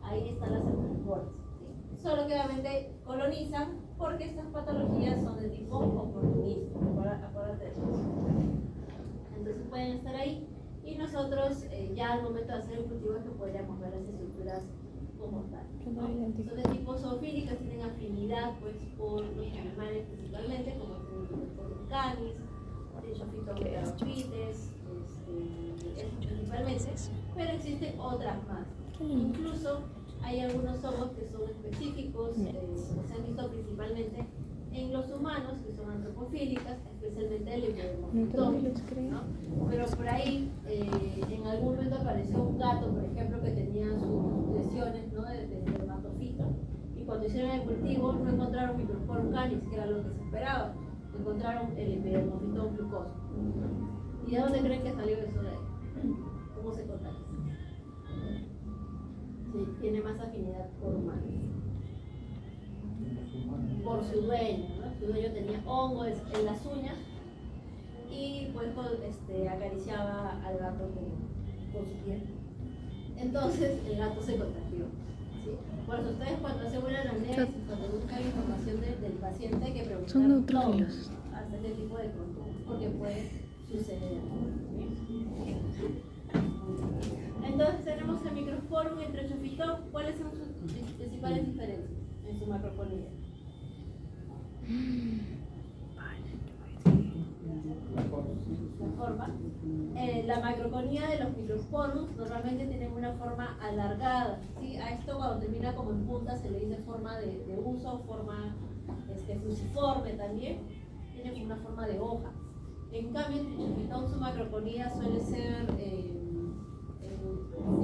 Speaker 1: ahí están las artroesporas. ¿Sí? Solo que obviamente colonizan porque estas patologías son de tipo oportunista, acuérdate de eso. Entonces pueden estar ahí y nosotros ya al momento de hacer el cultivo es que podríamos ver las estructuras como tal, ¿no? Son de tipo zoofílicas, tienen afinidad pues por los animales principalmente, como el canis, el Phytomegarophytes, principalmente, pero existen otras más. Incluso hay algunos hongos que son específicos, se han visto principalmente en los humanos, que son antropofílicas, especialmente el epidermofitón, ¿no? Pero por ahí, en algún momento apareció un gato, por ejemplo, que tenía sus lesiones, ¿no? de dermatofito, y cuando hicieron el cultivo no encontraron microsporum canis, que era lo que se esperaba, encontraron el epidermofitón glucoso. ¿Y de dónde creen que salió eso de ahí? ¿Cómo se contagia? Sí, tiene más afinidad por humanos. Por su dueño, ¿no? Su dueño tenía hongos en las uñas y pues acariciaba al gato con su piel. Entonces el gato se contagió. ¿Sí? Por eso ustedes cuando hacen una anamnesis, cuando buscan información del paciente, hay que preguntar
Speaker 2: Son neutrófilos.
Speaker 1: hasta este tipo de conductas, porque puede suceder. Entonces tenemos el microsporum y el trechofitón. ¿Cuáles son sus principales diferencias en su macroponía? La forma. La macroconía de los microsporums normalmente tienen una forma alargada, ¿sí? A esto cuando termina como en punta se le dice forma de uso, forma fusiforme también, tiene como una forma de hoja. En cambio, el trichofitón, su macroconía suele ser, dice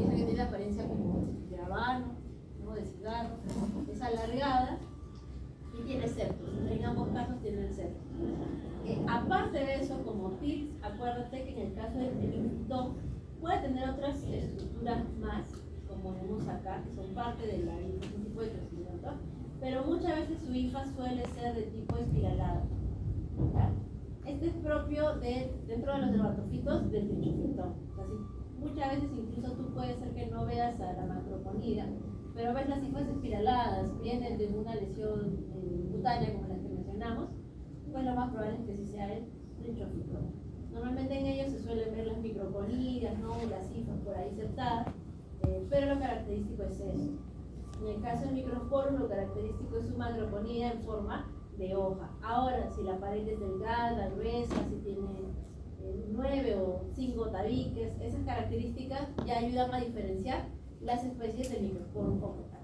Speaker 1: que tiene la apariencia como de habano, ¿no? De cigarro, es alargada. Puede tener otras estructuras más, como vemos acá, que son parte de la linfa, un tipo de crecimiento, pero muchas veces su linfa suele ser de tipo espiralado. ¿Ya? Este es propio dentro de los dermatofitos del trichofitón. O sea, muchas veces incluso tú puedes ser que no veas a la macroponida, pero ves las linfas espiraladas, vienen de una lesión cutánea como la que mencionamos, pues lo más probable es que sí sea el trichofitón. Normalmente en ellos se suelen ver las microconidias, ¿no? Las linfas por ahí septadas, pero lo característico es eso. En el caso del microsporum, lo característico es su macroponida en forma de hoja. Ahora, si la pared es delgada, gruesa, si tiene 9 o 5 tabiques, esas características ya ayudan a diferenciar las especies de microsporum como tal.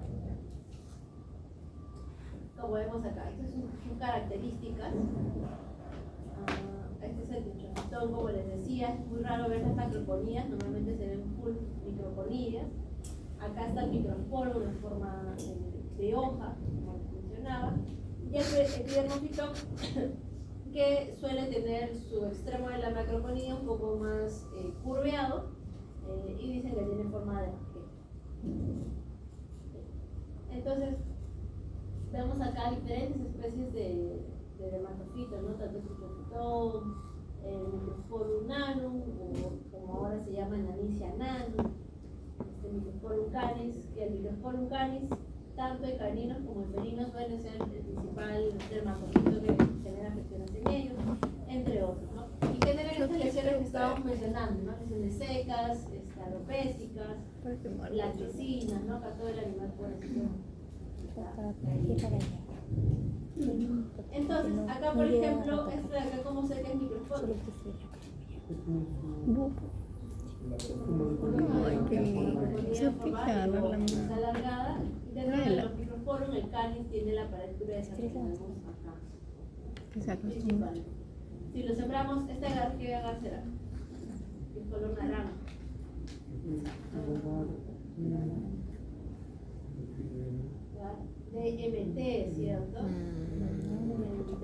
Speaker 1: Como vemos acá, estas son características. Este es el trichofitón, como les decía, es muy raro ver las macroponías, normalmente se ven full microponidias. Acá está el microsporum en forma de hoja, como les mencionaba, y el epidermofitón que suele tener su extremo de la macroponía un poco más curveado y dicen que tiene forma de baqueta. Entonces, vemos acá diferentes especies de dermatofitos, ¿no? Tanto el trichofitón, el microsporum nanum, o como ahora se llama Nanisia nanum, el microsporum canis, y el microsporum canis, tanto en caninos como en felinos, suele ser el principal dermatofito que genera afecciones en ellos, entre otros, ¿no? Y generan estas lesiones que estábamos mencionando, ¿no? Lesiones secas, alopécicas, blanquecinas, ¿no? Acá todo el animal puede ser. Entonces, acá por ejemplo, este de acá, ¿cómo sé que es microsporum?
Speaker 2: Ay, qué lindo. Se pica la mano.
Speaker 1: Está alargada. Dentro de los microsporum, el canis tiene la pared gruesa que tenemos acá.
Speaker 2: Exacto.
Speaker 1: Si lo sembramos, ¿este agar qué agar será? El color naranja. DMT, ¿cierto? DMT.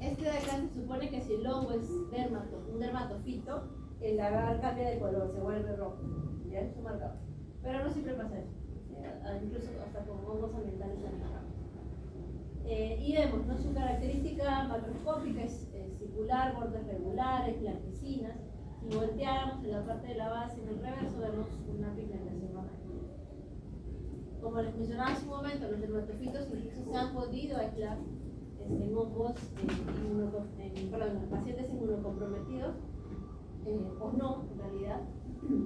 Speaker 1: Este de acá se supone que si el hongo es un dermatofito, el agar cambia de color, se vuelve rojo. ¿Ya? Eso marcado. Pero no siempre pasa eso. Incluso hasta con hongos ambientales y vemos, ¿no? Su característica macroscópica es circular, bordes regulares, blanquecinas. Si volteáramos en la parte de la base, en el reverso, vemos una pigmentación más amarilla. Como les mencionaba hace un momento, los dermatofitos incluso se han podido aislar en hongos, en pacientes inmunocomprometidos, o no, en realidad.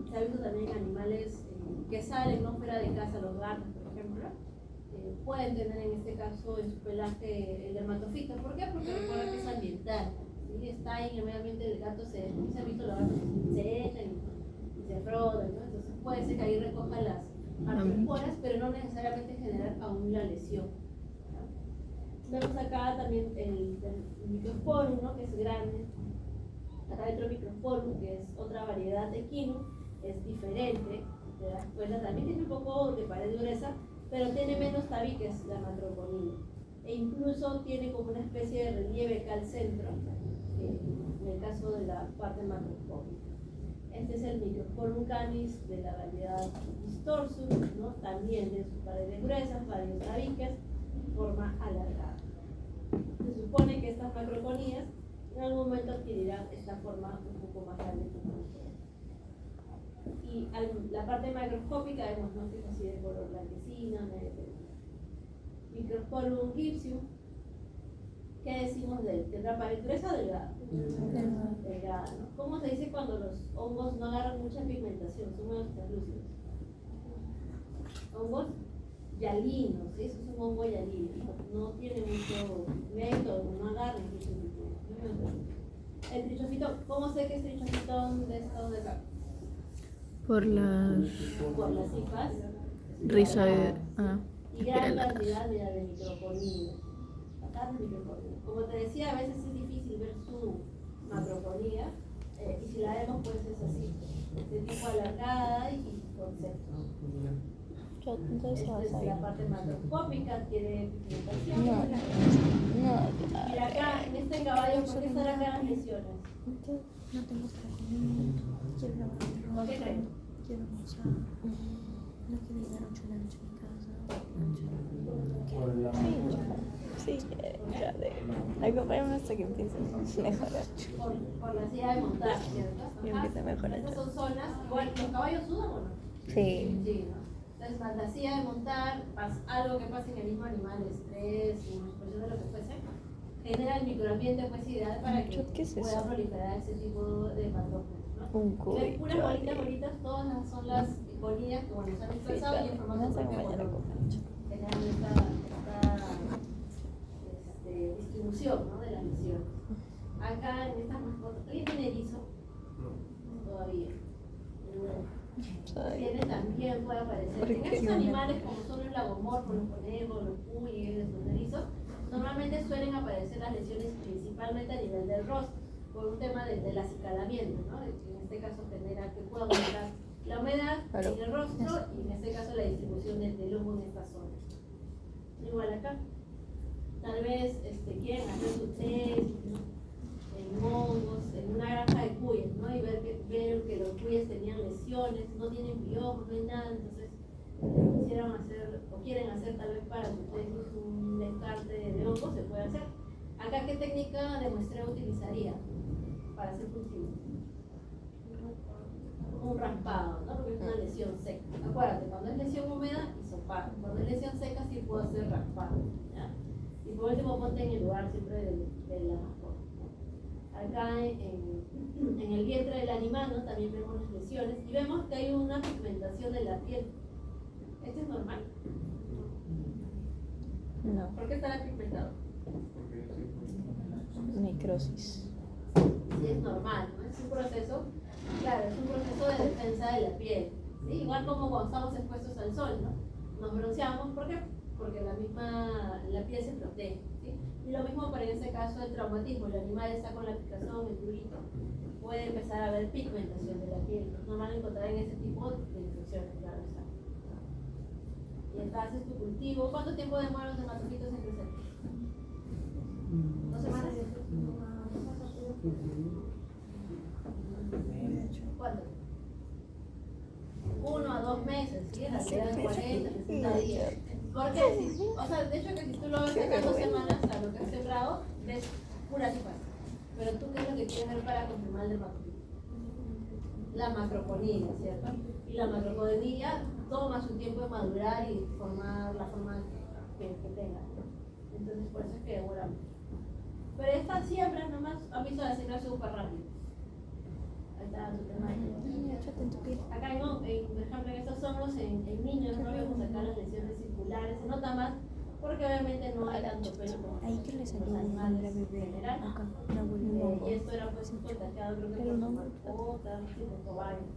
Speaker 1: Se ha visto también en animales que salen no fuera de casa, los gatos, por ejemplo, pueden tener en este caso en su pelaje el dermatofito. ¿Por qué? Porque recuerda que es ambiental. ¿Sí? Está ahí en el medio ambiente, el gato se ha visto los gatos se echan y se frotan, ¿no? Entonces puede ser que ahí recoja las artroporas, pero no necesariamente generar aún la lesión. ¿No? Vemos acá también el microsporum, ¿no? Que es grande. Acá dentro del microsporum, que es otra variedad de quinus, es diferente. ¿Te das cuenta? También tiene un poco de pared gruesa, pero tiene menos tabiques la macroponía. E incluso tiene como una especie de relieve acá al centro, en el caso de la parte macroscópica. Este es el microsporum canis de la variedad distorsum, ¿no? También de sus paredes gruesas, varios tabiques, forma alargada. Se supone que estas macroponías en algún momento adquirirán esta forma un poco más grande. Y la parte macroscópica vemos, ¿no? Que es así de color blanquecina, microsporum gipsium. ¿Qué decimos de él? ¿Tendrá pared gruesa o delgada? Delgada, ¿no? ¿Cómo se dice cuando los hongos no agarran mucha pigmentación? Son menos translúcidos. Hongos yalinos, ¿sí? Eso es un hongo yalino. No tiene mucho pigmento, no agarra mucho pigmento. El trichofitón, ¿cómo sé que es trichofitón de estos de acá?
Speaker 2: Por las
Speaker 1: hifas
Speaker 2: risas
Speaker 1: y gran cantidad de microponía. Como te decía, a veces es difícil ver su macroponía, y si la vemos, pues es así, de tipo alargada y con sexo. Esta es la parte macroscópica, tiene pigmentación. Mira acá, en este caballo, ¿por qué estarán acá las lesiones?
Speaker 3: No tengo que
Speaker 1: ¿Por qué creen?
Speaker 3: Quiero almorzar. No quiero llegar a 8 de la noche a mi casa.
Speaker 2: Sí, ya de. Acompáñame hasta que empiece a mejorar.
Speaker 1: Por la silla de montar, ¿cierto?
Speaker 2: Y empieza a mejorar.
Speaker 1: Estas son zonas, igual, ¿los caballos sudan o no?
Speaker 2: Sí.
Speaker 1: Sí, ¿no? Entonces, fantasía de montar, algo que pasa en el mismo animal, estrés, exposición de lo que fuese, genera el microambiente pues ideal para que
Speaker 2: ¿Qué es
Speaker 1: pueda
Speaker 2: eso?
Speaker 1: proliferar ese tipo de patógenos, ¿no?
Speaker 2: Un
Speaker 1: Las
Speaker 2: cubo.
Speaker 1: puras bolitas, todas son las bolillas que bueno, se han expresado y en formato propio generan esta distribución, ¿no? De la misión. Acá en estas mascotas, ¿alguien tiene erizo? Todavía. Tiene también puede aparecer. En estos animales como son los lagomorfos, los conejos, los cuyes, los erizos, normalmente suelen aparecer las lesiones principalmente a nivel del rostro, por un tema del acicalamiento, ¿no? En este caso genera que pueda aumentar la humedad en el rostro y en este caso la distribución del humo en esta zona. Igual acá. Tal vez quieren hacer su test en hongos, en una granja de cuyes, ¿no? Y ver que los cuyes tenían lesiones, no tienen piojos, no hay nada, entonces quisieran hacer, o quieren hacer tal vez para su tesis un descarte de hongos, se puede hacer. Acá, ¿qué técnica de muestreo utilizaría para hacer cultivo? Un raspado, ¿no? Porque es una lesión seca. Acuérdate, cuando es lesión húmeda, hisopado. Cuando es lesión seca, sí puedo hacer raspado, ¿ya? Y por último, ponte en el lugar siempre de la mascota. Acá en el vientre del animal, ¿no? También vemos las lesiones y vemos que hay una pigmentación de la piel. ¿Esto es normal?
Speaker 2: No.
Speaker 1: ¿Por qué estará pigmentado?
Speaker 2: Necrosis.
Speaker 1: Sí, es normal, ¿no? Es un proceso, claro, es un proceso de defensa de la piel. ¿Sí? Igual como cuando estamos expuestos al sol, ¿no? Nos bronceamos, ¿por qué? Porque la piel se protege, ¿sí? Y lo mismo para en ese caso el traumatismo, el animal está con la picazón, el prurito, puede empezar a haber pigmentación de la piel. Es normal encontrar en ese tipo de infecciones, claro está. Y entonces tu cultivo, ¿cuánto tiempo demoran los hematofitos en crecer? 2 semanas. ¿Cuánto? 1 a 2 meses, ¿sí? En realidad 40, 60 días. Porque, o sea, de hecho que si tú lo ves en 2 semanas a lo que has sembrado, ves puras hojas. Pero tú, ¿qué es lo que quieres ver para confirmar el dermatofito? La macroponidia, ¿cierto? Y la macroponidia toma su tiempo en madurar y formar la forma que tenga. Entonces, por eso es que demora mucho. Pero estas siembras nomás han visto la siembra súper rápido. Ahí está su tema de acá por ejemplo, en estos hongos en niños no vemos acá las lesiones circulares, se nota más porque obviamente no hay tanto pelo como
Speaker 3: Ahí que le salió
Speaker 1: los
Speaker 3: un
Speaker 1: animales
Speaker 3: hombre
Speaker 1: en
Speaker 3: bebé
Speaker 1: general.
Speaker 3: acá, una abuela.
Speaker 1: Y esto era pues contagiado creo que por su mascota, por varios,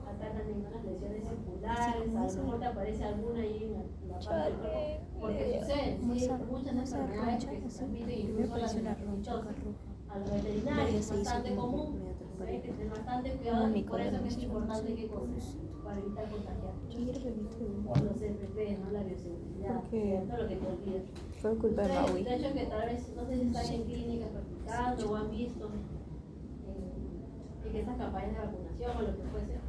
Speaker 1: acá también unas lesiones circulares, a lo mejor te aparece alguna ahí en la parte del cuerpo, porque sucede, ¿sí? Muchas enfermedades que se transmiten, incluso las ronchas a los veterinarios, es bastante común, ¿sí? Que estén bastante cuidados y por eso es que es importante que comen para evitar contagiar. Los CPP, ¿no? La bioseguridad, ¿cierto? Lo que te olvidas.
Speaker 2: Fue culpa de Maui.
Speaker 1: De hecho que tal vez, no sé si están en clínicas practicando o han visto que estas campañas de vacunación o lo que fuese,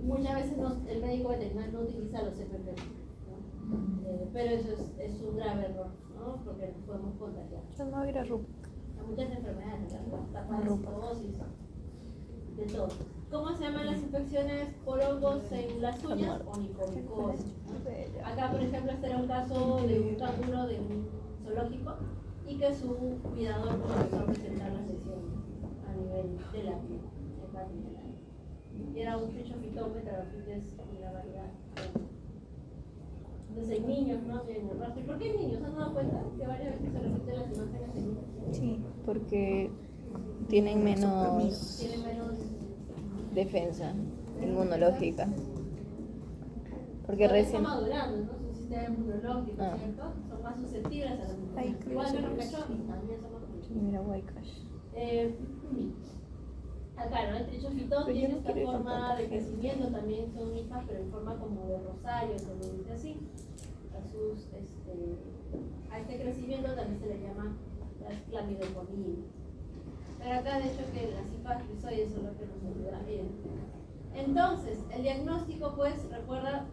Speaker 1: muchas veces el médico veterinario no utiliza los CPP, ¿no? Pero eso es un grave error, ¿no? Porque nos podemos contagiar.
Speaker 2: Yo no voy a ir a Rupa.
Speaker 1: Hay muchas enfermedades, taparecidosis, de todo. ¿Cómo se llaman las infecciones por hongos en las uñas? Onicomicosis. Acá, por ejemplo, este era un caso de un canguro de un zoológico y que su cuidador comenzó a presentar las lesiones a nivel de la piel. Y era un trichofitón metragofites y la variedad. Entonces, en niños, ¿no? En el rastro. ¿Y por qué en niños? ¿Se han dado cuenta que varias veces se repiten las imágenes de niños?
Speaker 2: Sí, porque tienen menos
Speaker 1: Tienen menos
Speaker 2: defensa inmunológica. Porque
Speaker 1: todavía
Speaker 2: recién.
Speaker 1: está madurando, ¿no? Su sistema inmunológico, ¿cierto? Son más susceptibles a las infecciones. Igual que los cachorros, también son más susceptibles.
Speaker 2: Mira, Waikash.
Speaker 1: Acá, ¿no? El trichofitón
Speaker 2: Pero yo
Speaker 1: tiene
Speaker 2: no
Speaker 1: esta
Speaker 2: quiero ir con
Speaker 1: forma
Speaker 2: tanta
Speaker 1: de
Speaker 2: gente.
Speaker 1: crecimiento, también son hifas, pero en forma como de rosario, se le dice así. A este crecimiento también se le llama las clamidoponias. Pero acá, de hecho, que las espermatozoides son los que nos ayudan a identificar. Entonces, el diagnóstico, pues, recuerda,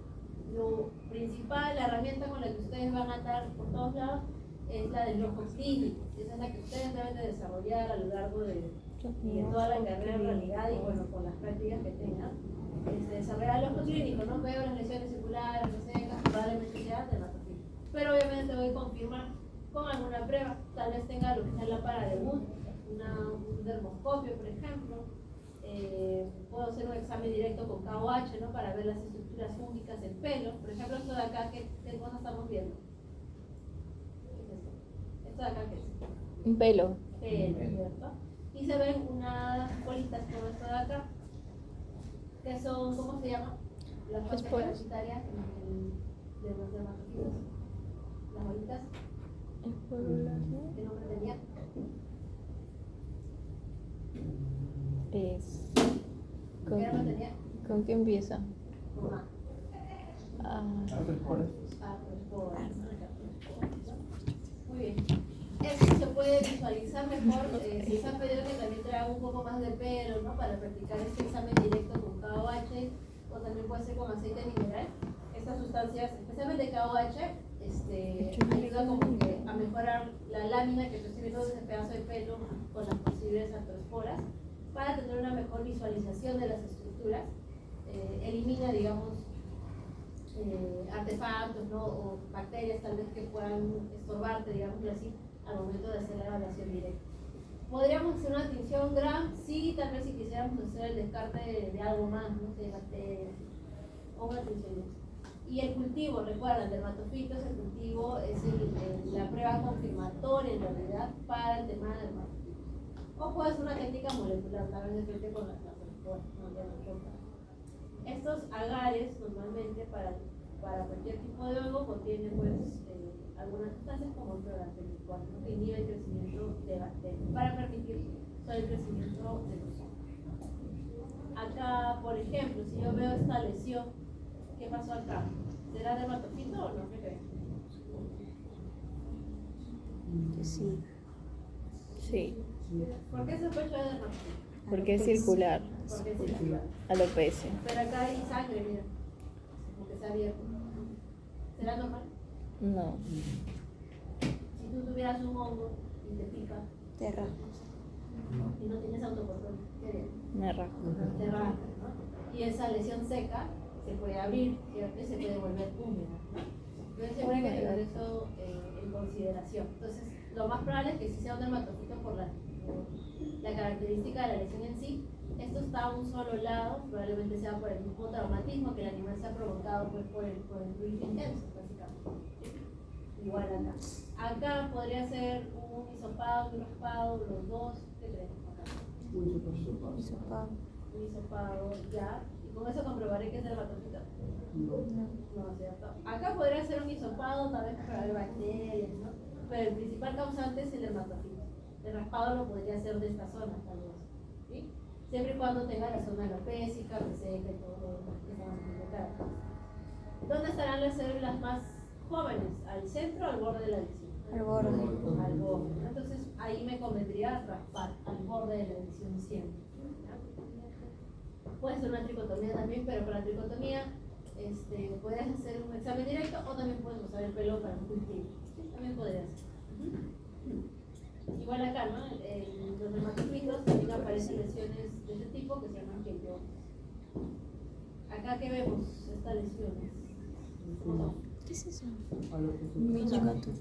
Speaker 1: lo principal, la herramienta con la que ustedes van a andar por todos lados es la del ojo clínico. Esa es la que ustedes deben de desarrollar a lo largo de toda la carrera en realidad y bueno, con las prácticas que tengan. Desarrollar el ojo clínico, no veo las lesiones circulares, resecas, probablemente sea dermatofito. Pero obviamente voy a confirmar con alguna prueba, tal vez tenga lo que es la lámpara de Wood, un dermoscopio, por ejemplo. Puedo hacer un examen directo con KOH, ¿no? Para ver las estructuras fúngicas del pelo. Por ejemplo, esto de acá, ¿qué cosa estamos viendo? ¿Qué es esto? Esto de acá, ¿qué es?
Speaker 2: Un pelo.
Speaker 1: Pelo, ¿cierto? Y se ven unas bolitas como esto de acá, que son, ¿cómo se llama? Las fascias parasitarias de los dermatofitos. Las bolitas. ¿Qué nombre tenía?
Speaker 2: Es.
Speaker 1: ¿Qué nombre tenía?
Speaker 2: ¿Con qué empieza?
Speaker 1: Con A.
Speaker 4: Artrosporas.
Speaker 1: Muy bien. Esto se puede visualizar mejor si se ha pedido que también traiga un poco más de pelo, ¿no? Para practicar este examen directo con KOH o también puede ser con aceite mineral. Estas sustancias, especialmente KOH, ayuda como que a mejorar la lámina que estoy viendo de ese pedazo de pelo con las posibles artrosporas para tener una mejor visualización de las estructuras. Elimina, digamos, artefactos, ¿no? O bacterias tal vez que puedan estorbarte, digamos así, al momento de hacer la evaluación directa. ¿Podríamos hacer una tinción GRAM? Sí, tal vez si quisiéramos hacer el descarte de algo más, no sé, bacterias, o una tinción. Y el cultivo, recuerden, dermatofitos, el cultivo es la prueba confirmatoria en realidad para el tema del dermatofito. O puede ser una técnica molecular, tal vez de frente con las artrosporas, no importa. Estos agares normalmente para cualquier tipo de hongo contienen pues algunas sustancias como el clorantenicual, ¿no? Que inhibe el crecimiento de bacterias para permitir solo el crecimiento de los hongos. Acá, por ejemplo, si yo veo esta lesión, ¿qué pasó acá? ¿Será dermatofito o no? ¿Qué creen?
Speaker 3: Sí.
Speaker 2: Sí.
Speaker 1: ¿Por qué se puede de dermatofito?
Speaker 2: Porque es circular.
Speaker 1: Porque es circular.
Speaker 2: Alopecia.
Speaker 1: Pero acá hay sangre, mira, como que se ha abierto. ¿Será normal?
Speaker 2: No.
Speaker 1: Si tú tuvieras un hongo y te pica
Speaker 3: Te rascas.
Speaker 1: y no tienes autocontrol, ¿qué harías?
Speaker 2: Me rasco.
Speaker 1: Te rascas, ¿no? Y esa lesión seca se puede abrir, ¿cierto? Y se puede volver húmeda, ¿no? Entonces siempre hay que tener eso en consideración. Entonces, lo más probable es que si sea un dermatofito por la característica de la lesión en sí. Esto está a un solo lado, probablemente sea por el mismo traumatismo que el animal se ha provocado pues, por el fluido intenso, básicamente. Igual acá. Acá podría ser un hisopado, un raspado, los dos. ¿Qué creen? Acá.
Speaker 3: Hisopado.
Speaker 1: Un hisopado, ya. Y con eso comprobaré que es dermatofito. No, ¿cierto? Acá podría ser un hisopado, tal vez para ver bacterias, ¿no? Pero el principal causante es el dermatofito. El raspado lo podría hacer de esta zona, tal vez. ¿Sí? Siempre y cuando tenga la zona alopécica, reseca y todo lo demás que estamos viendo. ¿Dónde estarán las células más jóvenes? ¿Al centro o al borde de la lesión?
Speaker 3: Al borde.
Speaker 1: Al borde. Entonces ahí me convendría raspar al borde de la lesión siempre. ¿Ya? Puede ser una tricotomía también, pero para la tricotomía puedes hacer un examen directo o también puedes usar el pelo para un cultivo. ¿Sí? También podría ser. Igual acá, ¿no? En los dermatofitos también aparecen lesiones de este tipo que se llaman keyomas. Acá que vemos estas lesiones. ¿Cómo son?
Speaker 3: ¿Qué es eso?
Speaker 2: Michigato.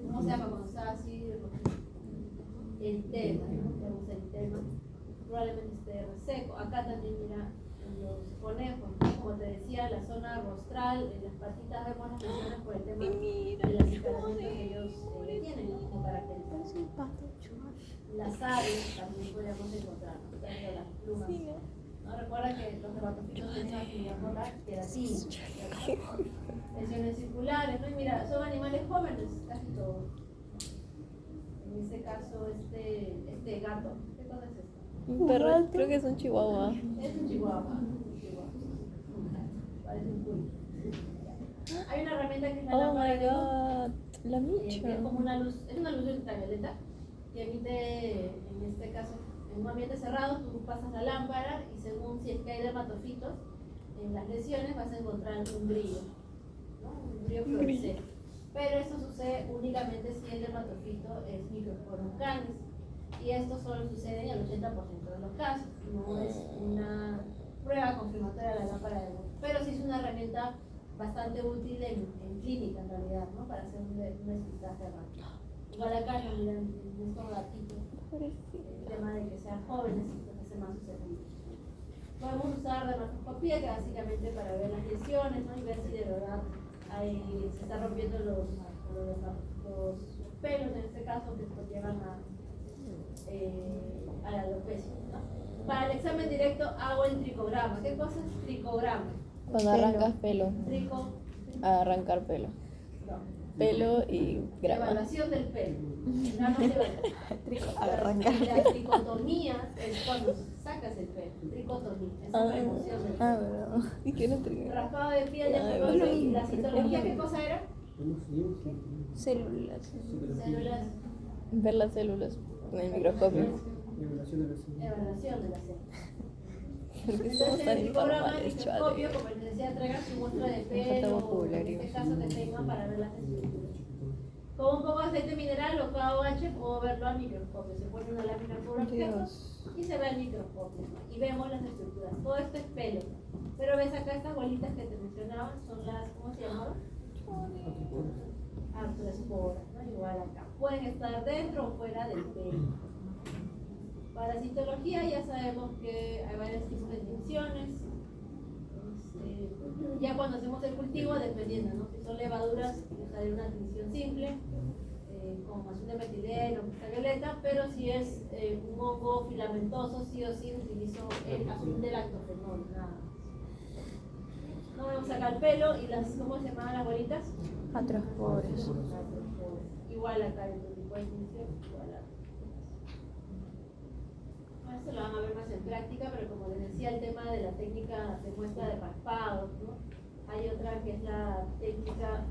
Speaker 1: ¿Cómo se llama cuando está así? El tema, ¿no? Tenemos el tema. Probablemente esté reseco. Acá también, mira, en los conejos, ¿no? Como te decía, la zona rostral, en las patitas vemos las lesiones por el tema del acicalamiento que ellos tienen como característica. Las aves también podríamos encontrar, ¿no? Tanto las plumas. ¿No? Recuerda que los dermatofitos tienen actividad por la queratina. Lesiones circulares, ¿no? Y mira, son animales jóvenes, casi todos. En este caso, este gato, ¿qué cosa es esto?
Speaker 2: Un perro, creo que es un chihuahua.
Speaker 1: Es un chihuahua. Parece un cuy. Hay una herramienta que es la
Speaker 2: Oh
Speaker 1: lámpara
Speaker 2: my
Speaker 1: de Wood.
Speaker 2: god. La
Speaker 1: que
Speaker 2: micha.
Speaker 1: es como una luz, es una luz ultravioleta que emite, en este caso, en un ambiente cerrado, tú pasas la lámpara y según si es que hay dermatofitos en las lesiones vas a encontrar un brillo, ¿no? Un brillo fluorescente. Pero esto sucede únicamente si el dermatofito es Microsporum canis, y esto solo sucede en el 80% de los casos, no es una prueba confirmatoria de la lámpara de luz, pero sí es una herramienta bastante útil en clínica en realidad, ¿no? Para hacer un despistaje rápido. Igual acá en estos gatitos, el tema de que sean jóvenes y que sean más susceptibles. Podemos usar dermatoscopía, que básicamente para ver las lesiones, ¿no? Y ver si de verdad se están rompiendo los pelos, en este caso, que nos llevan a la alopecia, ¿no? Para el examen directo hago el tricograma. ¿Qué cosa es tricograma?
Speaker 2: Cuando arrancas pelo.
Speaker 1: Trico,
Speaker 2: A arrancar pelo.
Speaker 1: no.
Speaker 2: Pelo y grama.
Speaker 1: Evaluación del pelo. No, no se evalúa.
Speaker 2: Arrancar.
Speaker 1: La tricotomía es cuando sacas el pelo. Tricotomía. Es la remoción del pelo.
Speaker 2: verdad. ¿Y qué no te
Speaker 1: Raspado de piel, ya se conoce. ¿Y la citología qué cosa era?
Speaker 2: Células.
Speaker 1: Células.
Speaker 2: Ver las células en el microscopio.
Speaker 4: Evaluación de la célula.
Speaker 1: Evaluación de las células.
Speaker 2: ¿Por qué somos
Speaker 1: Entonces,
Speaker 2: tan
Speaker 1: el tricograma, el
Speaker 2: informales,
Speaker 1: microscopio,
Speaker 2: chavales?
Speaker 1: como les decía, traigan su muestra de
Speaker 2: Me falta
Speaker 1: pelo, o en
Speaker 2: vocabulario.
Speaker 1: este caso que tengan para ver las estructuras. Con un poco de aceite mineral o KOH puedo verlo al microscopio. Se pone una lámina por objeto y se ve al microscopio, ¿no? Y vemos las estructuras. Todo esto es pelo. Pero ves acá estas bolitas que te mencionaba, son las, ¿cómo se llamaban? Artroesporas, ¿no? Igual acá. Pueden estar dentro o fuera del pelo. Para citología ya sabemos que hay varios tipos de tinciones. Ya cuando hacemos el cultivo, dependiendo, ¿no? Si son levaduras, usaré una tinción simple, con azul de metileno, violeta, pero si es un hongo filamentoso, sí o sí utilizo el azul de lactofenol, nada más. No vamos a sacar el pelo y las, ¿cómo se llaman las bolitas?
Speaker 2: Atrospores.
Speaker 1: Igual acá hay otro tipo de tinción, igual acá. Esto lo van a ver más en práctica, pero como les decía, el tema de la técnica de muestra de raspado, ¿no? Hay otra que es la técnica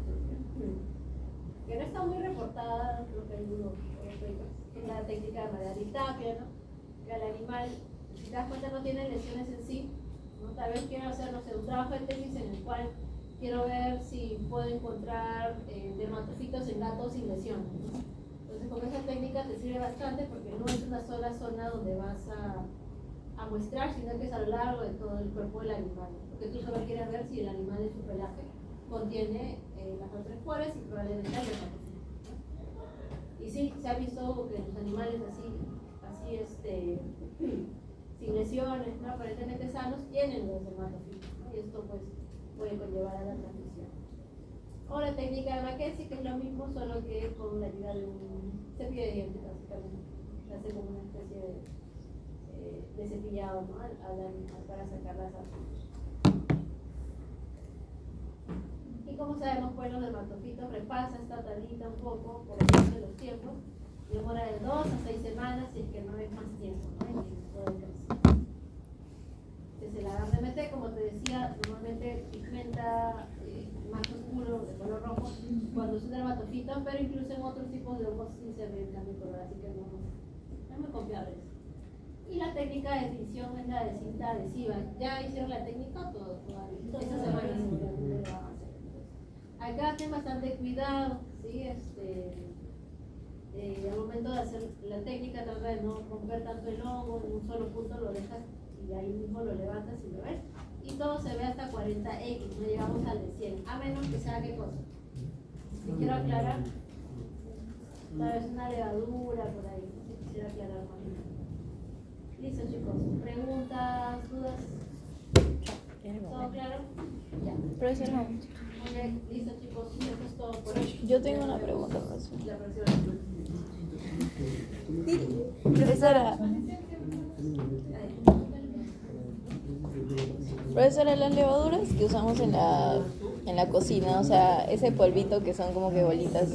Speaker 1: que no está muy reportada, creo que hay unos papers, que es la técnica de María Tapia, ¿no? Que al animal, si te das cuenta, no tiene lesiones en sí, ¿no? Tal vez quiero hacer, no sé, un trabajo de tesis en el cual quiero ver si puedo encontrar dermatofitos en gatos sin lesiones, ¿no? Entonces con esa técnica te sirve bastante porque no es una sola zona donde vas a muestrar, sino que es a lo largo de todo el cuerpo del animal, porque tú solo quieres ver si el animal en su pelaje contiene las artroesporas y probablemente hay dermatofitos, ¿no? Y sí, se ha visto que los animales así sin lesiones, ¿no? Aparentemente sanos, tienen los dermatofitos, ¿no? Y esto pues puede conllevar a la transmisión. O la técnica de Mackenzie, que es lo mismo, solo que con la ayuda de un cepillo de dientes, básicamente. Se hace como una especie de cepillado, ¿no? al animal para sacar las artrosis. Y como sabemos, pues los dermatofitos, repasa esta tablita un poco por el resto de los tiempos. Demora de 2 a 6 semanas, si es que no es más tiempo, ¿no? En el tiempo de crecimiento. Desde el agarre MT, como te decía, normalmente pigmenta más oscuro, de color rojo, cuando es un dermatofito, pero incluso en otros tipos de hongos sí se ve el cambio de color, así que no es muy confiable eso. Y la técnica de tinción es la de cinta adhesiva. ¿Ya hicieron la técnica o todavía? Esa semana seguramente lo van a hacer. Acá ten bastante cuidado, ¿sí? Al momento de hacer la técnica, trata de no romper tanto el hongo, en un solo punto lo dejas y ahí mismo lo levantas y lo ves. Y todo se ve hasta 40x, no llegamos al de 100, a menos que sea qué cosa. Si quiero aclarar, tal vez una levadura por ahí, si quisiera aclarar más. Listo, chicos, preguntas, dudas, ¿todo claro? Ya.
Speaker 2: Profesora,
Speaker 1: Muy bien, listo, chicos, eso es todo por hoy.
Speaker 2: yo tengo una pregunta, profesora.
Speaker 1: La próxima.
Speaker 2: Profesora, profesora, las levaduras que usamos en la cocina, o sea, ese polvito que son como que bolitas,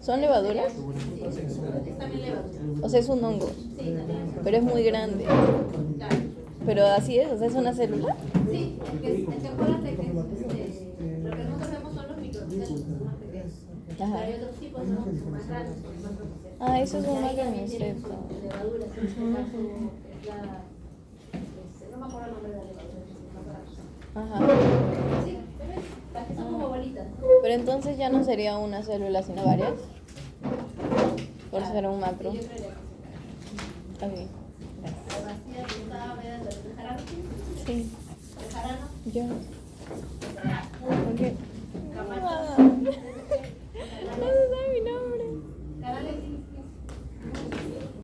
Speaker 2: ¿son levaduras?
Speaker 1: Sí, es también levadura.
Speaker 2: O sea, es un hongo,
Speaker 1: Sí, también.
Speaker 2: pero es muy grande.
Speaker 1: Claro.
Speaker 2: Pero así es, o sea, es una célula.
Speaker 1: Sí, es que acuérdate que lo que nosotros vemos son los microcelos, son más pequeños. Pero hay otros tipos, ¿no? Que son más grandes, más pronunciados.
Speaker 2: Ah, eso es un
Speaker 1: Y ahí
Speaker 2: macro
Speaker 1: también tienen
Speaker 2: insecto.
Speaker 1: sus levaduras, en este caso es la... no me acuerdo el nombre de la levadura,
Speaker 2: Ajá.
Speaker 1: sí, ¿ves? Las que son como bolitas.
Speaker 2: Pero entonces ya no sería una célula, sino varias. Por ser un macro.
Speaker 1: Sí, yo creería que sí.
Speaker 2: Ok.
Speaker 1: Ahora sí, ya estaba viendo el jarano.
Speaker 2: Sí.
Speaker 1: El jarano.
Speaker 2: Ya. Ok.
Speaker 1: Camacho.